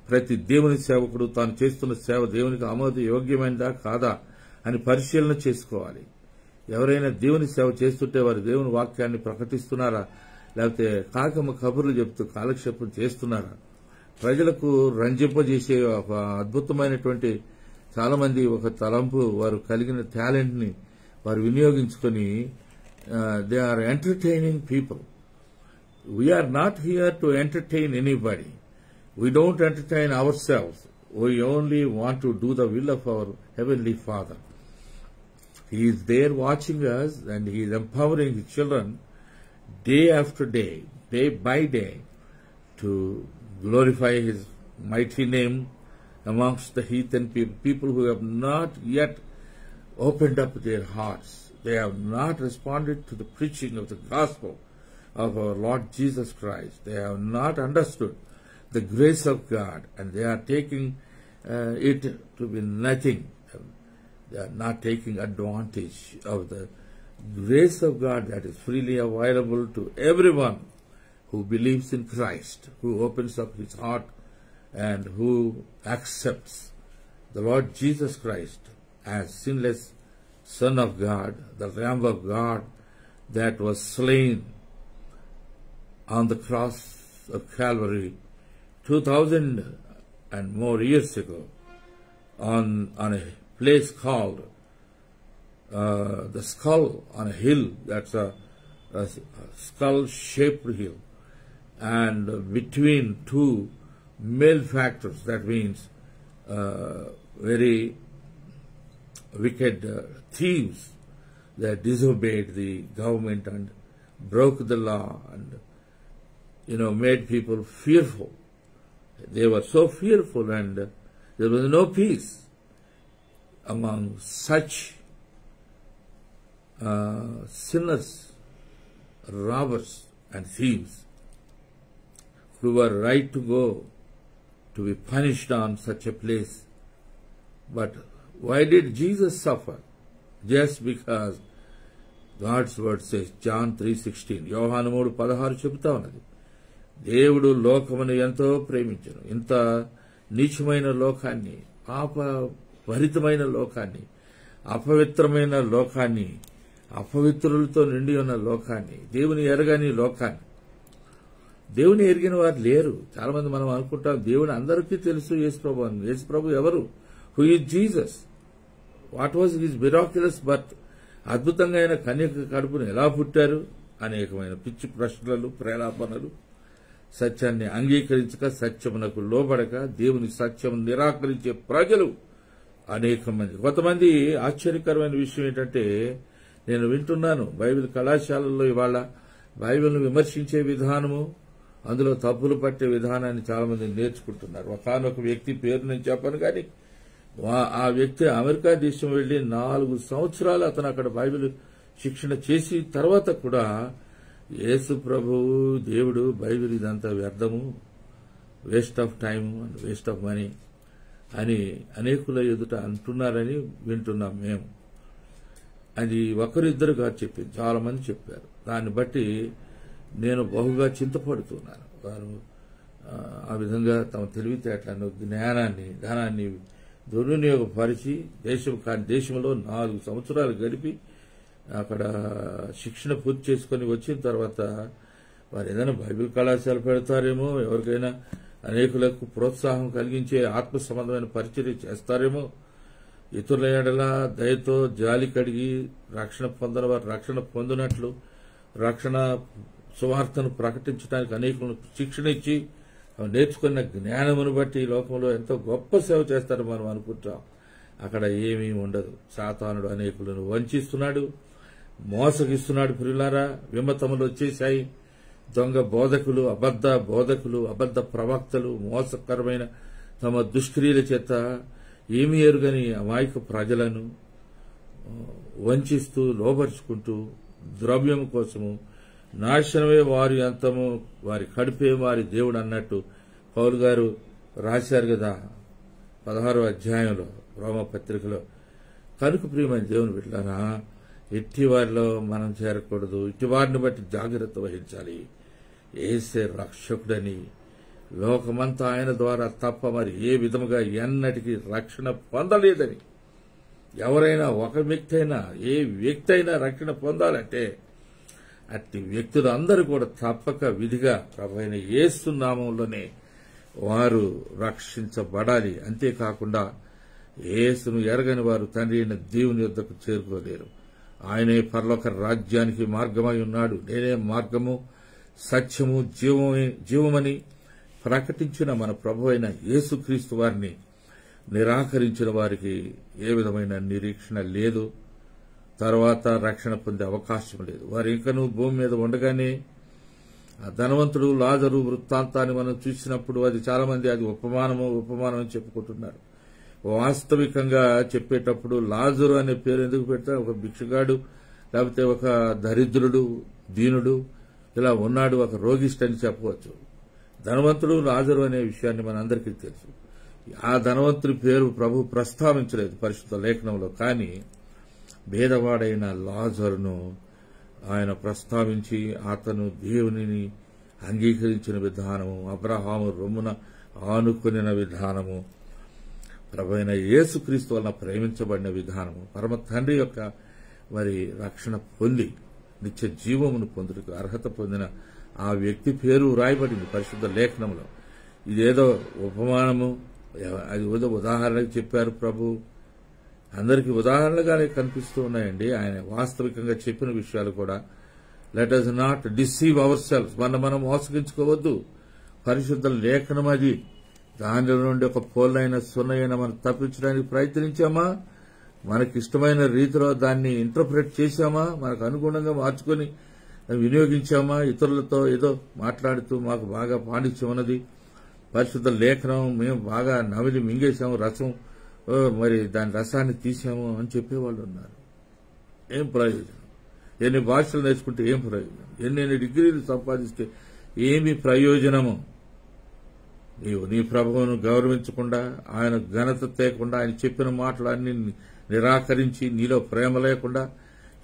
ప్రతి దేవుని సేవకుడు తాను చేస్తున్న సేవ దేవునికి ఆమోద యోగ్యమైనదా కాదా అని పరిశీలన చేసుకోవాలి. ఎవరైనా దేవుని సేవ చేస్తుంటే వారు దేవుని వాక్యాన్ని ప్రకటిస్తున్నారా, లేకపోతే కాకమ్మ కబుర్లు చెప్తూ కాలక్షేపం చేస్తున్నారా? ప్రజలకు రంజింపజేసే ఒక అద్భుతమైనటువంటి చాలా మంది ఒక తలంపు, వారు కలిగిన టాలెంట్ ని వారు వినియోగించుకొని they are entertaining people. We are not here to entertain anybody. We don't entertain ourselves. We only want to do the will of our Heavenly Father. He is there watching us, and He is empowering His children day after day, day by day, to glorify His mighty name amongst the heathen people who have not yet opened up their hearts. They have not responded to the preaching of the gospel of our Lord Jesus Christ. They have not understood the grace of God, and they are taking it to be nothing. They are not taking advantage of the grace of God that is freely available to everyone who believes in Christ, who opens up his heart and who accepts the Lord Jesus Christ as sinless Son of God, the Lamb of God that was slain on the cross of Calvary 2,000 and more years ago on a place called the Skull on a hill. That's a skull-shaped hill, and between two malefactors, that means very wicked thieves that disobeyed the government and broke the law and made people fearful. They were so fearful, and there was no peace among such sinners, robbers and thieves who were right to go to be punished on such a place. But why did Jesus suffer? Just because God's word says, John 3:16, యోహాను 3:16 చెబుతా ఉన్నది, దేవుడు లోకమును ఎంతో ప్రేమించెను, ఇంత నీచమైన లోకాన్ని, పాపభరితమైన లోకాన్ని, అపవిత్రమైన లోకాన్ని, అపవిత్రులతో నిండి ఉన్న లోకాన్ని, దేవుని ఎరగని లోకాన్ని. దేవుని ఎరిగిన వారు లేరు. చాలా మంది మనం అనుకుంటాం దేవుని అందరికీ తెలుసు యేసుప్రభు అని. యేసుప్రభు ఎవరు? Who is Jesus? What was his miraculous birth? అద్భుతంగా ఆయన కన్యక కడుపును ఎలా పుట్టారు? అనేకమైన పిచ్చి ప్రశ్నలు, ప్రేలాపనలు. సత్యాన్ని అంగీకరించక, సత్యమునకు లోబడక, దేవుని సత్యం నిరాకరించే ప్రజలు అనేక మంది. కొంతమంది ఆశ్చర్యకరమైన విషయం ఏంటంటే, నేను వింటున్నాను బైబిల్ కళాశాలల్లో ఇవాళ బైబిల్ను విమర్శించే విధానము, అందులో తప్పులు పట్టే విధానాన్ని చాలా మంది నేర్చుకుంటున్నారు. ఒకానొక వ్యక్తి పేరు నేను చెప్పను, కానీ ఆ వ్యక్తి అమెరికా దేశం వెళ్లి 4 సంవత్సరాలు అతను అక్కడ బైబిల్ శిక్షణ చేసి తర్వాత కూడా యేసు ప్రభువు, దేవుడు, బైబిల్ ఇదంతా వ్యర్థము, waste of time and waste of money అని అనేకుల ఎదుట అంటున్నారని వింటున్నాం మేము. అది ఒకరిద్దరు కాదు చెప్పింది, చాలా మంది చెప్పారు. దాన్ని బట్టి నేను బహుగా చింతపడుతున్నాను. వారు ఆ విధంగా తమ తెలివితేటలను, జ్ఞానాన్ని, ధనాన్ని దుర్వినియోగపరిచి దేశంలో 4 సంవత్సరాలు గడిపి అక్కడ శిక్షణ పూర్తి చేసుకుని వచ్చిన తర్వాత వారు ఏదైనా బైబిల్ కళాశాల పెడతారేమో, ఎవరికైనా అనేకులకు ప్రోత్సాహం కలిగించే ఆత్మ సంబంధమైన పరిచర్య చేస్తారేమో, ఇతరుల ఎడల దయతో జాలి కడిగి రక్షణ పొందిన వారు రక్షణ పొందినట్లు రక్షణ సువార్తను ప్రకటించడానికి అనేకులకు శిక్షణ ఇచ్చి నేర్చుకున్న జ్ఞానమును బట్టి ఈ లోకంలో ఎంతో గొప్ప సేవ చేస్తారని మనం అనుకుంటాం. అక్కడ ఏమీ ఉండదు. సాతానుడు అనేకులను వంచిస్తున్నాడు, మోసగిస్తున్నాడు. ప్రియులారా, విమతములు వచ్చేశాయి. దొంగ బోధకులు, అబద్ధ ప్రవక్తలు, మోసకరమైన తమ దుష్క్రియల చేత ఏమీ ఎరుగని అమాయక ప్రజలను వంచిస్తూ లోపరుచుకుంటూ ద్రవ్యం కోసము నాశనమే వారి అంతము, వారి కడుపే వారి దేవుడు అన్నట్టు పౌలు గారు రాశారు కదా 16వ అధ్యాయంలో రోమపత్రికలో. కనుక ప్రియమైన దేవుని బిడ్డలారా, ఇట్టి వారిలో మనం చేరకూడదు. ఇట్టి వారిని బట్టి జాగ్రత్త వహించాలి. యేసే రక్షకుడని, లోకమంతా ఆయన ద్వారా తప్ప మరి ఏ విధముగా ఎన్నటికీ రక్షణ పొందలేదని, ఎవరైనా ఒక వ్యక్తి అయినా ఏ వ్యక్తి అయినా రక్షణ పొందాలంటే అట్టి వ్యక్తులు అందరూ కూడా తప్పక విధిగా ప్రభువైన యేసు నామములోనే వారు రక్షించబడాలి. అంతేకాకుండా యేసును ఎరగని వారు తండ్రి అయిన దేవుని యొద్దకు చేరుకోలేరు. ఆయనే పరలోక రాజ్యానికి మార్గమై ఉన్నాడు. నేనే మార్గము, సత్యము, జీవమని ప్రకటించిన మన ప్రభువైన యేసుక్రీస్తు వారిని నిరాకరించిన వారికి ఏ విధమైన నిరీక్షణ లేదు. తర్వాత రక్షణ పొందే అవకాశం లేదు. వారు ఇంకనూ భూమి మీద ఉండగానే ఆ ధనవంతుడు లాజరు వృత్తాంతాన్ని మనం చూసినప్పుడు అది చాలా మంది అది ఉపమానం అని చెప్పుకుంటున్నారు. వాస్తవికంగా చెప్పేటప్పుడు లాజరు అనే పేరు ఎందుకు పెడతారు? ఒక భిక్షగాడు, లేకపోతే ఒక దరిద్రుడు, దీనుడు ఇలా ఉన్నాడు, ఒక రోగిష్టి అని చెప్పవచ్చు. ధనవంతుడు లాజరు అనే విషయాన్ని మనందరికీ తెలుసు. ఆ ధనవంతుడి పేరు ప్రభు ప్రస్తావించలేదు పరిశుద్ధ లేఖనంలో. కానీ భేదవాడైన లాజరును ఆయన ప్రస్తావించి అతను దేవునిని అంగీకరించిన విధానము, అబ్రహాము రొమ్మున ఆనుకొనిన విధానము, ప్రభువైన యేసుక్రీస్తు వలన ప్రేమించబడిన విధానము, పరమ తండ్రి యొక్క మరి రక్షణ పొంది నిత్య జీవమును పొందుటకు అర్హత పొందిన ఆ వ్యక్తి పేరు రాయబడింది పరిశుద్ధ లేఖనంలో. ఇదేదో ఉపమానము, అది ఏదో ఉదాహరణకు చెప్పారు ప్రభు. అందరికీ ఉదాహరణలుగానే కనిపిస్తూ ఉన్నాయండి. ఆయన వాస్తవికంగా చెప్పిన విషయాలు కూడా. Let us not deceive our self, మనం మోసగించుకోవద్దు. పరిశుద్ధ లేఖనం అది. దానిలో నుండి ఒక పోలైన సున్నైన మనం తప్పించడానికి ప్రయత్నించామా? మనకి ఇష్టమైన రీతిలో దాన్ని ఇంటర్ప్రిట్ చేశామా? మనకు అనుగుణంగా మార్చుకొని వినియోగించామా? ఇతరులతో ఏదో మాట్లాడుతూ మాకు బాగా పాండిత్యం ఉన్నది, పరిశుద్ధ లేఖనం మేము బాగా నమిలి మింగేశాము, రసం మరి దాని రసాన్ని తీసాము అని చెప్పేవాళ్ళు ఉన్నారు. ఏం ప్రయోజనం? ఎన్ని భాషలు నేర్చుకుంటే ఏం ప్రయోజనం? ఎన్ని డిగ్రీలు సంపాదిస్తే ఏమి ప్రయోజనము? నీవు నీ ప్రభువును గౌరవించకుండా, ఆయన ఘనత తేకుండా, ఆయన చెప్పిన మాటలు అన్ని నిరాకరించి, నీలో ప్రేమ లేకుండా,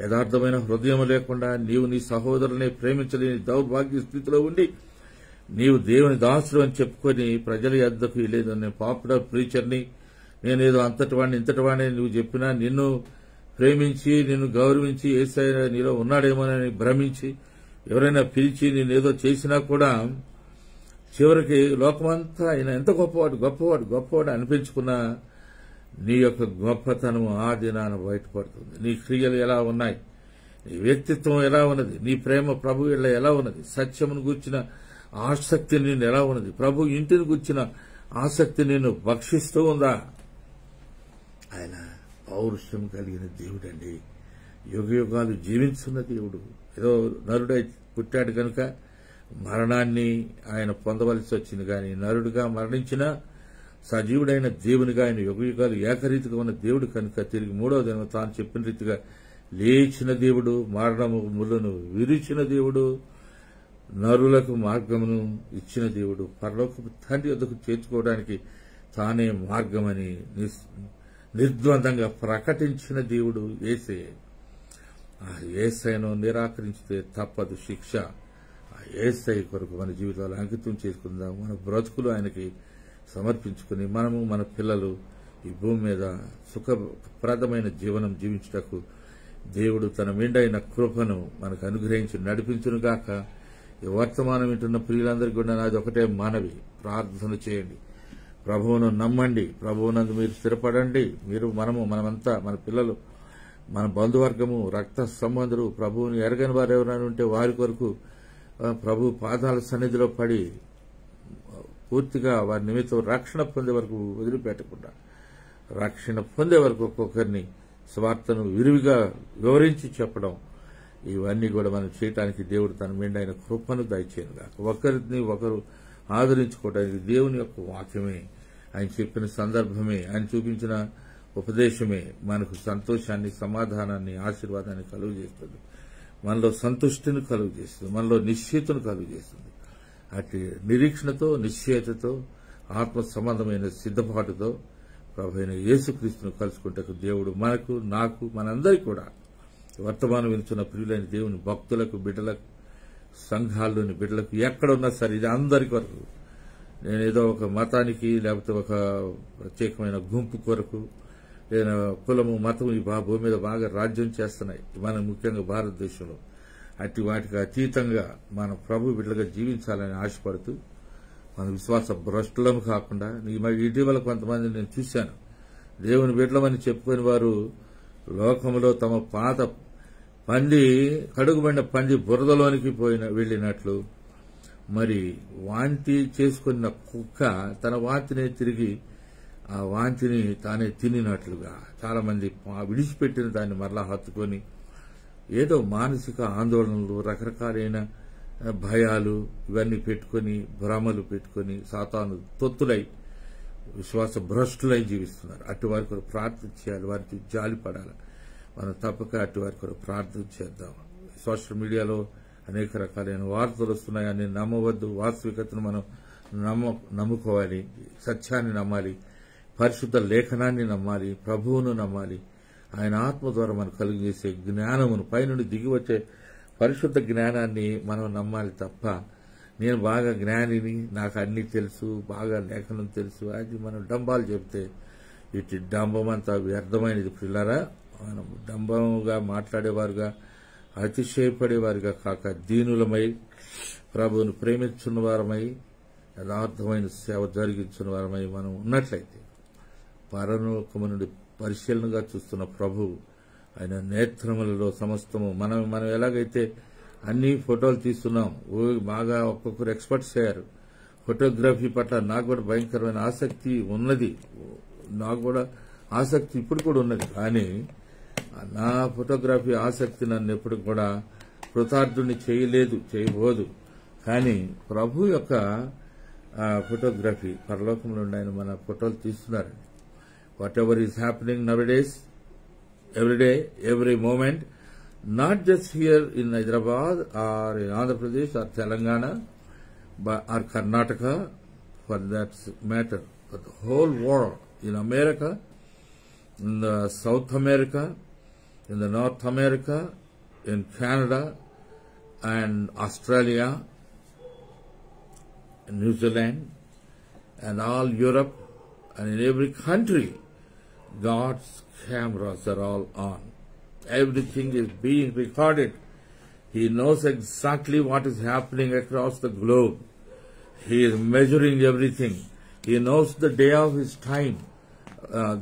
యథార్థమైన హృదయం లేకుండా, నీవు నీ సహోదరులనే ప్రేమించలేని దౌర్భాగ్య స్థితిలో ఉండి నీవు దేవుని దాసుడు అని చెప్పుకొని ప్రజల యొద్దకు లేదు, నేను పాపులర్ ప్రీచర్ని, నేనేదో అంతటివాడిని ఇంతటివాడిని నువ్వు చెప్పినా నిన్ను ప్రేమించి నిన్ను గౌరవించి యేసయ్య నీలో ఉన్నాడేమోనని భ్రమించి ఎవరైనా పిలిచి నేనేదో చేసినా కూడా చివరికి లోకమంతా ఆయన ఎంత గొప్పవాడు అనిపించుకున్నా నీ యొక్క గొప్పతనము ఆ దినాన బయటపడుతుంది. నీ క్రియలు ఎలా ఉన్నాయి, నీ వ్యక్తిత్వం ఎలా ఉన్నది, నీ ప్రేమ ప్రభు ఇళ్ళ ఎలా ఉన్నది, సత్యమును గూర్చిన ఆసక్తి నిన్ను ఎలా ఉన్నది, ప్రభు ఇంటిని గూర్చిన ఆసక్తి నిన్ను భక్షిస్తూ ఉందా? ఆయన పౌరుషం కలిగిన దేవుడండి. యుగయుగాలు జీవించున్న దేవుడు. ఏదో నరుడై పుట్టాడు కనుక మరణాన్ని ఆయన పొందవలసి వచ్చింది. కానీ నరుడుగా మరణించిన సజీవుడైన దేవునిగా ఆయన యుగయుగాలు ఏకరీతిగా ఉన్న దేవుడు కనుక తిరిగి మూడవ దినం తాను చెప్పిన రీతిగా లేచిన దేవుడు, మరణము ముళ్ళను విరిచిన దేవుడు, నరులకు మార్గమును ఇచ్చిన దేవుడు, పరలోకపు తండ్రి వద్దకు చేర్చుకోవడానికి తానే మార్గమని నిర్ద్వందంగా ప్రకటించిన దేవుడు యేసయ్య. ఆ యేసయ్యను నిరాకరించితే తప్పదు శిక్ష. ఆ యేసయ్య కొరకు మన జీవితాలు అంకితం చేసుకుందాం. మన బ్రతుకులు ఆయనకి సమర్పించుకుని మనము మన పిల్లలు ఈ భూమి మీద సుఖప్రదమైన జీవనం జీవించుటకు దేవుడు తన మెండైన కృపను మనకు అనుగ్రహించి నడిపించునుగాక. ఈ వర్తమానం వింటున్న ప్రియులందరికీ కూడా నాది ఒకటే మనవి, ప్రార్థన చేయండి, ప్రభువును నమ్మండి, ప్రభువునందు మీరు స్థిరపడండి. మనమంతా మన పిల్లలు, మన బంధువర్గము, రక్త సంబంధులు ప్రభువుని ఎరగని వారు ఎవరైనా ఉంటే వారి కొరకు ప్రభు పాదాల సన్నిధిలో పడి పూర్తిగా వారి నిమిత్తం రక్షణ పొందే వరకు వదిలిపెట్టకుండా రక్షణ పొందే వరకు ఒక్కొక్కరిని స్వార్థను విరివిగా వివరించి చెప్పడం, ఇవన్నీ కూడా మనం చేయడానికి దేవుడు తన మెండైన కృపను దయచేయనుగా. ఒకరిని ఒకరు ఆదరించుకోవడానికి దేవుని యొక్క వాక్యమే ఆయన చెప్పిన సందర్భమే, ఆయన చూపించిన ఉపదేశమే మనకు సంతోషాన్ని, సమాధానాన్ని, ఆశీర్వాదాన్ని కలుగు చేస్తుంది. మనలో సంతుష్టిని కలుగు చేస్తుంది, మనలో నిశ్చయతను కలుగు చేస్తుంది. అటు నిరీక్షణతో, నిశ్చయతతో, ఆత్మ సంబంధమైన సిద్ధపాటుతో ప్రభు అయిన యేసుక్రీస్తును కలుసుకుంటే దేవుడు మనకు, నాకు, మనందరికీ కూడా వర్తమానం వింటున్న ప్రియులైన దేవుని భక్తులకు, బిడ్డలకు, సంఘాల్లోని బిడ్డలకు ఎక్కడున్నా సరే, ఇది అందరి కొరకు. నేనేదో ఒక మతానికి లేకపోతే ఒక ప్రత్యేకమైన గుంపు కొరకు లేదా కులము, మతము ఈ భూమి మీద బాగా రాజ్యం చేస్తున్నాయి మనం, ముఖ్యంగా భారతదేశంలో. అట్టి వాటికి అతీతంగా మన ప్రభు బిడ్డలుగా జీవించాలని ఆశపడుతూ మన విశ్వాస భ్రష్టులము కాకుండా, ఇటీవల కొంతమంది నేను చూశాను, దేవుని బిడ్డలమని చెప్పుకుని వారు లోకంలో తమ పాత కడుగుబడిన పంది బురదలోనికి వెళ్లినట్లు, మరి వాంతి చేసుకున్న కుక్క తన వాంతిని తిరిగి ఆ వాంతిని తానే తినినట్లుగా చాలా మంది విడిచిపెట్టిన దాన్ని మరలా హత్తుకొని ఏదో మానసిక ఆందోళనలు, రకరకాలైన భయాలు ఇవన్నీ పెట్టుకుని, భ్రమలు పెట్టుకుని సాతాను తొత్తులై విశ్వాస భ్రష్టులై జీవిస్తున్నారు. అటు వారి కొరకు ప్రార్థన చేయాలి, వారికి జాలి పడాలి. మనం తప్పక అటు వారి కొరకు ప్రార్థన చేద్దాం. సోషల్ మీడియాలో అనేక రకాలైన వార్తలు వస్తున్నాయని నమ్మవద్దు. వాస్తవికతను మనం నమ్ముకోవాలి, సత్యాన్ని నమ్మాలి, పరిశుద్ధ లేఖనాన్ని నమ్మాలి, ప్రభువును నమ్మాలి. ఆయన ఆత్మ ద్వారా మనం కలుగజేసే జ్ఞానమును, పైనుండి దిగి వచ్చే పరిశుద్ధ జ్ఞానాన్ని మనం నమ్మాలి తప్ప, నేను బాగా జ్ఞానిని, నాకు అన్ని తెలుసు, బాగా లేఖనం తెలుసు, అది మనం డంబాలు చెబితే ఇటు డంబమంతా వ్యర్థమైనది. పిల్లరా, మనం డంబముగా మాట్లాడేవారుగా, అతిశయపడేవారుగా కాక దీనులమై, ప్రభువును ప్రేమించున్న వారమై, యథార్థమైన సేవ జరిగించిన వారమై మనం ఉన్నట్లయితే పరలోకము నుండి పరిశీలనగా చూస్తున్న ప్రభు ఆయన నేత్రములలో సమస్తము మనం ఎలాగైతే అన్ని ఫోటోలు తీస్తున్నాం, బాగా ఒక్కొక్కరు ఎక్స్పర్ట్స్ అయ్యారు ఫోటోగ్రఫీ పట్ల. నాకు కూడా భయంకరమైన ఆసక్తి ఉన్నది, నాకు కూడా ఆసక్తి ఇప్పుడు కూడా ఉన్నది. కానీ నా ఫోటోగ్రఫీ ఆసక్తి నన్ను ఎప్పుడు కూడా కృతార్థుని చేయబోదు. కానీ ప్రభు యొక్క ఫోటోగ్రఫీ, పరలోకంలో ఆయన మన ఫోటోలు తీస్తున్నారు. What ever is happening నౌడేస్, every day, every moment, not just here in Hyderabad or in Andhra Pradesh or Telangana or Karnataka, for that matter, but the whole world, in America, in the South America, in the North America, in Canada and Australia, New Zealand, and all Europe, and in every country, God's cameras are all on. Everything is being recorded. He knows exactly what is happening across the globe. He is measuring everything. He knows the day of his time,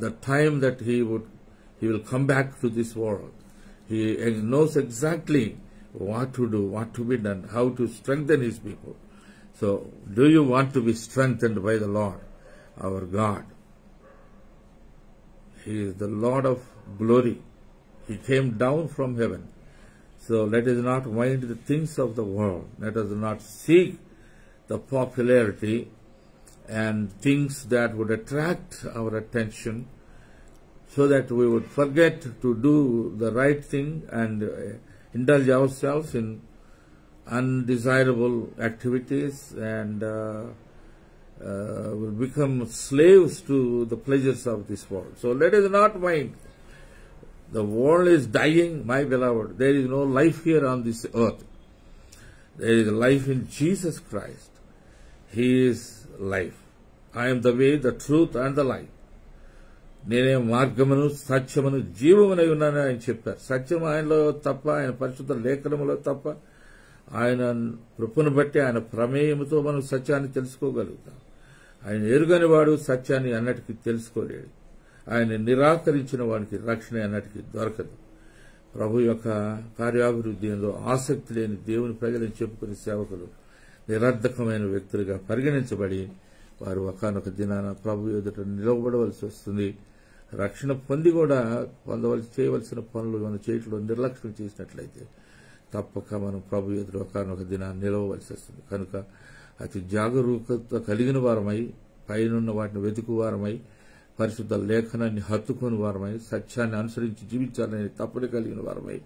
the time that he will come back to this world. He knows exactly what to do, what to be done, how to strengthen his people. So, do you want to be strengthened by the Lord, our God? He is the Lord of glory. He came down from heaven. So let us not mind the things of the world. Let us not seek the popularity and things that would attract our attention, so that we would forget to do the right thing and indulge ourselves in undesirable activities and will become slaves to the pleasures of this world. So let us not mind. The world is dying, my beloved. There is no life here on this earth. There is life in Jesus Christ. He is life. I am the way, the truth and the life. నేనే మార్గమును, సత్యమును, జీవమునై ఉన్నానని ఆయన చెప్పారు. సత్యం ఆయనలో తప్ప, ఆయన పరిశుద్ధ లేఖనములో తప్ప, ఆయన కృపను బట్టి, ఆయన ప్రమేయముతో మనం సత్యాన్ని తెలుసుకోగలుగుతాం. ఆయన ఎరుగని వాడు సత్యాన్ని అన్నటికీ తెలుసుకోలేడు. ఆయన నిరాకరించిన వాడికి రక్షణ అన్నటికీ దొరకదు. ప్రభు యొక్క కార్యాభివృద్ధి ఎందు ఆసక్తి లేని దేవుని ప్రజలను చెప్పుకునే సేవకులు నిరర్ధకమైన వ్యక్తులుగా పరిగణించబడి వారు ఒకానొక దినాన ప్రభు ఎదుట నిలవబడవలసి వస్తుంది. రక్షణ పొంది కూడా చేయవలసిన పనులు మనం చేయట్లో నిర్లక్ష్యం చేసినట్లయితే తప్పక మనం ప్రభు ఎదుట ఒకానొక దినాన్ని నిలవవలసి వస్తుంది. కనుక అతి జాగరూకత కలిగిన వారమై పైనున్న వాటిని వెతుకు వారమై పరిశుద్ధ లేఖనాన్ని హత్తుకుని వారమై సత్యాన్ని అనుసరించి జీవించాలని తప్పులు కలిగిన వారమై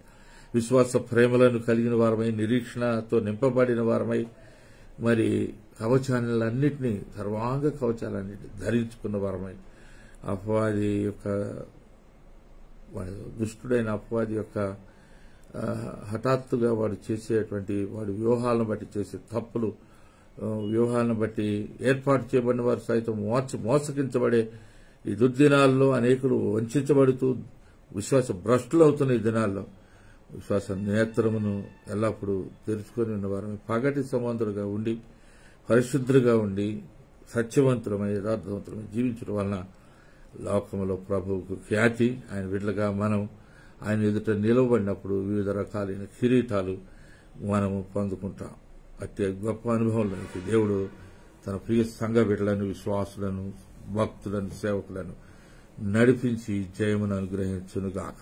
విశ్వాస ప్రేమలను కలిగిన వారమై నిరీక్షణతో నింపబడిన వారమై మరి కవచాలన్నింటినీ సర్వాంగ కవచాలన్నింటినీ ధరించుకున్న వారమై అపవాది యొక్క దుష్టుడైన అపవాది యొక్క హఠాత్తుగా వాడు చేసేటువంటి వాడి వ్యూహాలను బట్టి చేసే తప్పులు వ్యూహాలను బట్టి ఏర్పాటు చేయబడిన వారు సైతం మోసగించబడే ఈ దుర్దినాల్లో అనేకులు వంచబడుతూ విశ్వాస భ్రష్టులవుతున్న ఈ దినాల్లో విశ్వాస నేత్రమును ఎల్లప్పుడూ తెరుచుకొని ఉన్నవారు పగటి సమాంతరుగా ఉండి పరిశుద్ధులుగా ఉండి సత్యవంతులమై యథార్థవంతులమై జీవించడం వలన లోకంలో ప్రభువుకు ఖ్యాతి ఆయన బిడ్డలుగా మనం ఆయన ఎదుట నిలవబడినప్పుడు వివిధ రకాలైన కిరీటాలు మనము పొందుకుంటాం. అతి గొప్ప అనుభవంలోనికి దేవుడు తన ప్రియ సంఘ బిడ్డలను విశ్వాసులను భక్తులను సేవకులను నడిపించి జయమును అనుగ్రహించునుగాక.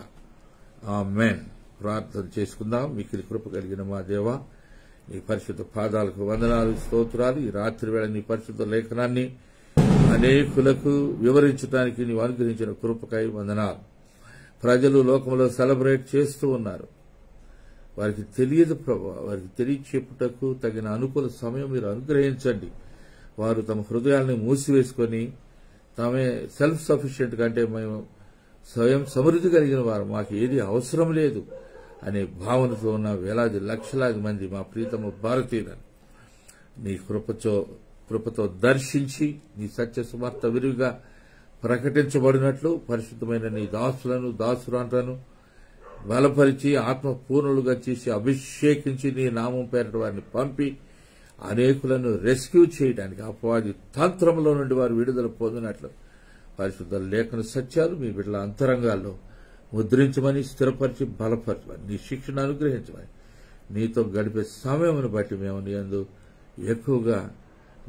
ఆమేన్. ప్రార్థన చేసుకుందాం. మిక్కిలి కృప కలిగిన మా దేవా, నీ పరిశుద్ధ పాదాలకు వందనాలు, స్తోత్రాలు. ఈ రాత్రి వేళ నీ పరిశుద్ధ లేఖనాన్ని అనేకులకు వివరించడానికి నీవు అనుగ్రహించిన కృపకై వందనాలు. ప్రజలు లోకంలో సెలబ్రేట్ చేస్తూ ఉన్నారు. వారికి తెలియదు ప్రభు, వారికి తెలియచెప్పుటకు తగిన అనుకూల సమయం మీరు అనుగ్రహించండి. వారు తమ హృదయాల్ని మూసివేసుకొని తామే సెల్ఫ్ సఫిషియెంట్ కంటే మేము స్వయం సమృద్ధి కలిగిన వారు, మాకు ఏది అవసరం లేదు అనే భావనతో ఉన్న వేలాది లక్షలాది మంది మా ప్రీతమ భారతీయులను నీ కృపతో దర్శించి నీ సత్య సువార్త విరివిగా ప్రకటించబడినట్లు పరిశుద్ధమైన నీ దాసులను దాసురాంట్లను బలపరిచి ఆత్మపూర్ణులుగా చేసి అభిషేకించి నీ నామం పేరట వారిని పంపి అనేకులను రెస్క్యూ చేయడానికి అపవాది తంత్రంలో నుండి వారు విడుదల పొందినట్లు పరిశుద్ధ లేఖన సత్యాలు మీ బిడ్డల అంతరంగాల్లో ముద్రించమని, స్థిరపరిచి బలపరచమని, నీ శిక్షణ అనుగ్రహించమని, నీతో గడిపే సమయమును బట్టి మేము నీ యందు ఎక్కువగా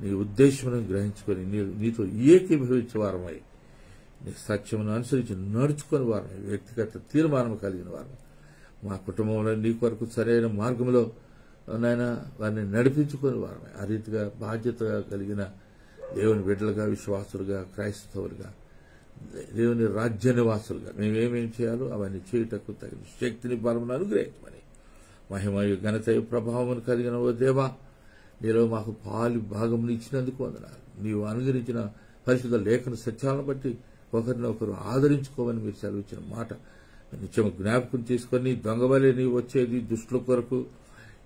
నీ ఉద్దేశమును గ్రహించుకొని నీతో ఏకీభవించే వారమై నీ సత్యమును అనుసరించి నడుచుకుని వారమై వ్యక్తిగత తీర్మానం కలిగిన వారమై మా కుటుంబంలో నీ కొరకు సరైన మార్గంలో నాయన వారిని నడిపించుకుని వారమై ఆ రీతిగా బాధ్యతగా కలిగిన దేవుని బిడ్డలుగా, విశ్వాసులుగా, క్రైస్తవులుగా, దేవుని రాజ్య నివాసులుగా మేమేమేం చేయాలో అవన్నీ చేయుటకు తగిన శక్తిని బలమును అనుగ్రహించమని, మహిమయు ఘనతయు ప్రభావమును కలిగిన ఓ దేవా, నీలో మాకు పాలు భాగమును ఇచ్చినందుకు వందనాలు. నీవు అనుగ్రహించిన పరిశుద్ధ లేఖన సత్యాలను బట్టి ఒకరినొకరు ఆదరించుకోమని మీరు సెలవిచ్చిన మాట నిత్యము జ్ఞాపకం చేసుకుని దొంగవలే నీవు వచ్చేది దుష్టుల కొరకు,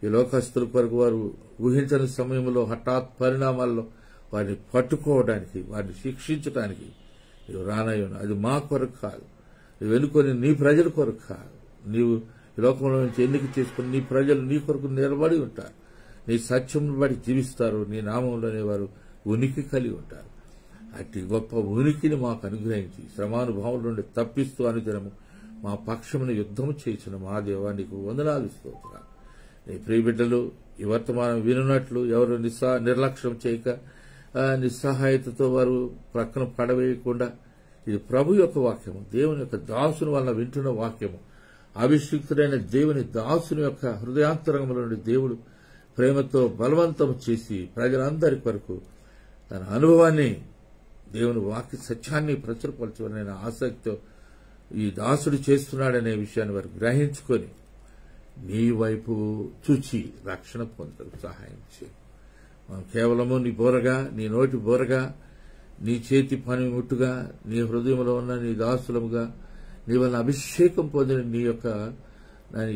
ఈ లోకస్తుల కొరకు వారు ఊహించని సమయంలో హఠాత్ పరిణామాల్లో వారిని పట్టుకోవడానికి, వారిని శిక్షించడానికి నీవు రానయ్యాను. అది మా కొరకు కాదు, నువ్వు ఎన్నుకొని నీ ప్రజల కొరకు కాదు. నీవు ఈ లోకంలో నుంచి ఎన్నిక చేసుకుని నీ ప్రజలు నీ కొరకు నిలబడి ఉంటారు, నీ సత్యమును బట్టి జీవిస్తారు, నీ నామంలోనే వారు ఉనికి కలిగి ఉంటారు. అట్టి గొప్ప ఉనికిని మాకు అనుగ్రహించి శ్రమానుభవం నుండి తప్పిస్తూ అనుదినము మా పక్షమును యుద్ధము చేసిన మా దేవా, నీకు వందనాలు స్తోత్రాలు. నీ ప్రియబిడ్డలు ఈ వర్తమానం వినున్నట్లు ఎవరు నిర్లక్ష్యం చేయక నిస్సహాయతతో వారు ప్రక్కన పడవేయకుండా, ఇది ప్రభు యొక్క వాక్యము, దేవుని యొక్క దాసుని వలన వింటున్న వాక్యము, అభిషిక్తుడైన దేవుని దాసుని యొక్క హృదయాంతరంగంలో నుండి దేవుడు ప్రేమతో బలవంతం చేసి ప్రజలందరి కొరకు తన అనుభవాన్ని, దేవుని వాక్య సత్యాన్ని ప్రచురపరచాలనే ఆసక్తితో ఈ దాసుడు చేస్తున్నాడనే విషయాన్ని వారు గ్రహించుకొని నీ వైపు చూచి రక్షణ పొందడానికి సహాయం చేయి. మనం కేవలము నీ బోరగా, నీ నోటి బోరగా, నీ చేతి పనిముట్టుగా, నీ హృదయంలో ఉన్న నీ దాసులముగా, నీ వలన అభిషేకం పొందిన నీ యొక్క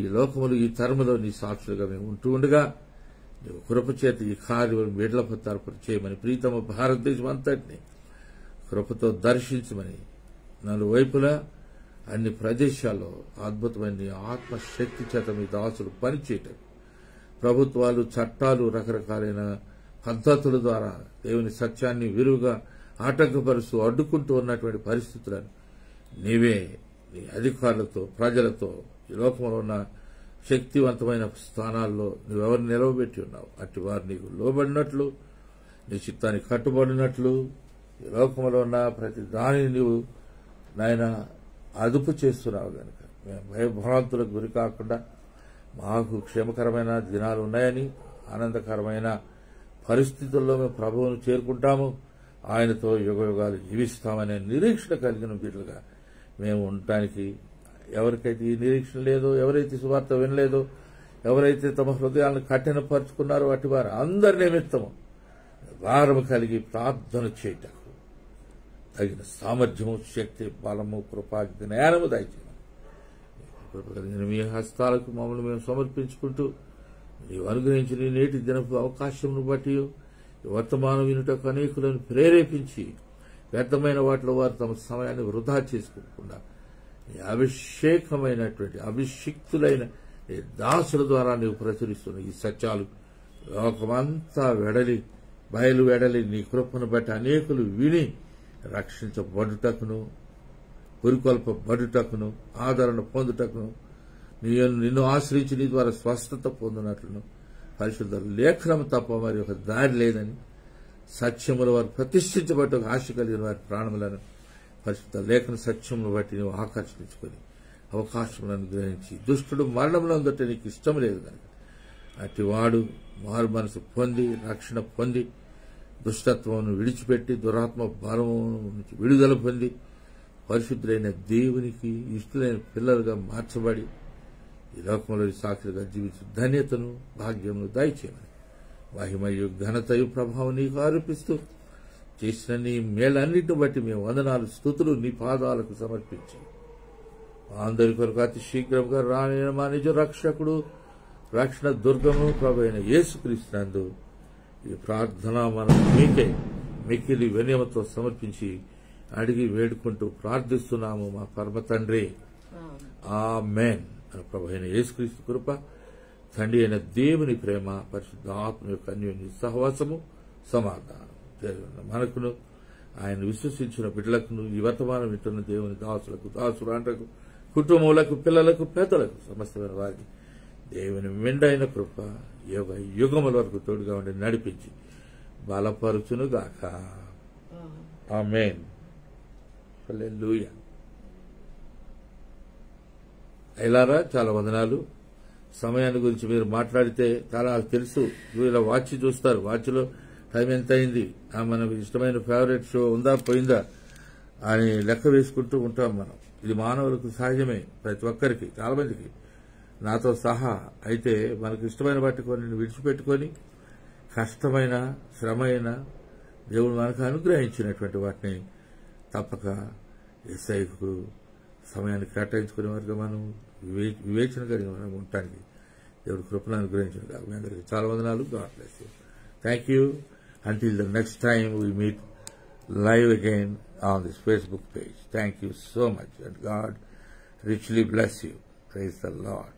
ఈ లోకములు ఈ తరములో నీ సాక్షులుగా మేము ఉంటూ ఉండగా నీవు కృపచేత ఈ కార్యం బిడ్డలపై తరపున చేయమని, ప్రీతమ భారతదేశం అంతటిని కృపతో దర్శించమని, నలువైపులా అన్ని ప్రదేశాల్లో అద్భుతమైన నీ ఆత్మశక్తి చేత మీ దాసులు పనిచేయటం, ప్రభుత్వాలు, చట్టాలు, రకరకాలైన పద్ధతుల ద్వారా దేవుని సత్యాన్ని విరువుగా ఆటంకపరుస్తూ అడ్డుకుంటూ ఉన్నటువంటి పరిస్థితులను నీవే నీ అధికారులతో, ప్రజలతో ఈ లోకంలో ఉన్న శక్తివంతమైన స్థానాల్లో నువ్వెవరు నిలవబెట్టి ఉన్నావు, అట్టి వారు నీకు లోబడినట్లు, నీ చిత్తానికి కట్టుబడినట్లు ఈ లోకంలో ఉన్న ప్రతి దానిని నీవు నాయన అదుపు చేస్తున్నావు కనుక మేము భయభ్రాంతులకు గురి కాకుండా మాకు క్షేమకరమైన దినాలు ఉన్నాయని, ఆనందకరమైన పరిస్థితుల్లో మేము ప్రభువును చేరుకుంటాము, ఆయనతో యుగయుగాలు జీవిస్తామనే నిరీక్షణ కలిగిన బిడ్డలుగా మేము ఉండటానికి, ఎవరికైతే ఈ నిరీక్షణ లేదో, ఎవరైతే సువార్త వినలేదో, ఎవరైతే తమ హృదయాలను కఠినపరుచుకున్నారో అటు వారు అందరి నిమిత్తము భారము కలిగి ప్రార్థన చేయటకు తగిన సామర్థ్యము, శక్తి, బలము, కృపా, జ్ఞానము దయచేయమని కృప కలిగిన మీ హస్తాలకు మమ్మల్ని మేము సమర్పించుకుంటూ నీవు అనుగ్రహించిన ఈ నేటి దినపు అవకాశమును బట్టి వర్తమానం వినుటకు అనేకులను ప్రేరేపించి వ్యర్థమైన వాటిలో వారు తమ సమయాన్ని వృధా చేసుకోకుండా నీ అభిషేకమైనటువంటి అభిషిక్తులైన నీ దాసుల ద్వారా నీవు ప్రచురిస్తున్న ఈ సత్యాలు లోకమంతా బయలు వెడలి నీ కృపను బట్టి అనేకులు విని రక్షించబడుటకును, పురికొల్పబడుటకును, ఆదరణ పొందుటకును, నిన్ను ఆశ్రయించి నీ ద్వారా స్వస్థత పొందినట్లును పరిశుద్ధ లేఖనం తప్ప మరి ఒక దారి లేదని సత్యముల వారు ప్రతిష్ఠించబట్టు ఆశ కలిగిన వారి ప్రాణములను పరిశుద్ధ లేఖన సత్యమును బట్టి నువ్వు ఆకర్షించుకొని అవకాశములను గ్రహించి దుష్టుడు మరణంలో ఉందంటే నీకు ఇష్టం లేదు కనుక అట్టి వాడు మారు మనసు పొంది రక్షణ పొంది దుష్టత్వమును విడిచిపెట్టి దురాత్మ భారము నుంచి విడుదల పొంది పరిశుద్ధులైన దేవునికి ఇష్టలైన పిల్లలుగా మార్చబడి ఈ లోకంలో సాక్షిగా జీవించే ధన్యతను, భాగ్యమును దయచేయమని మహిమయు ఘనతయు ప్రభావం నీకు ఆరోపిస్తూ చేసిన నీ మేలన్నిటిని బట్టి మేము వందనాలు స్తుతులు నీ పాదాలకు సమర్పించి అందరి కొరకు అతి శీఘ్రంగా రాని మా నిజ రక్షకుడు రక్షణ దుర్గము ప్రభు అయిన యేసుక్రీస్తునందు ఈ ప్రార్థన మనం మీకే మిక్కిలి వినయముతో సమర్పించి అడిగి వేడుకుంటూ ప్రార్థిస్తున్నాము మా పరమ తండ్రి. ఆమేన్. ప్రభు అయిన యేసుక్రీస్తు కృప, తండ్రి అయిన దేవుని ప్రేమ, పరిశుద్ధ ఆత్మ యొక్క అన్యోన్య సహవాసము, సమాధానం మనకును ఆయన విశ్వసించిన బిడ్డలకును ఈ వర్తమానం వింటున్న దేవుని దాసులకు, దాసురాండ్రకు, కుటుంబములకు, పిల్లలకు, పెద్దలకు, సమస్తమైన వారికి దేవుని మెండైన కృప యుగముల వరకు తోడుగా ఉండి నడిపించి బలపరుచునుగాక. ఆమేన్. హల్లెలూయా. అయిలారా, చాలా వందనాలు. సమయాన్ని గురించి మీరు మాట్లాడితే చాలా తెలుసు. ఇలా వాచ్ చూస్తారు, వాచ్లో టైం ఎంత అయింది, మనకు ఇష్టమైన ఫేవరెట్ షో ఉందా పోయిందా అని లెక్క వేసుకుంటూ ఉంటాం మనం. ఇది మానవులకు సహజమే, ప్రతి ఒక్కరికి, చాలా మందికి, నాతో సహా. అయితే మనకు ఇష్టమైన వాటి కొన్ని విడిచిపెట్టుకొని కష్టమైన శ్రమైన దేవుడు మనకు అనుగ్రహించినటువంటి వాటిని తప్పక యేసయ్యకు సమయాన్ని కేటాయించుకునే వారిగా మనం వివేచన కలిగిన మనం ఉండటానికి దేవుడు కృపను అనుగ్రహించిన కాదు. మీ అందరికీ చాలా వందనాలు. God bless you. Thank you. Until the next time we meet live again on this Facebook page. Thank you so much, and God richly bless you. Praise the Lord.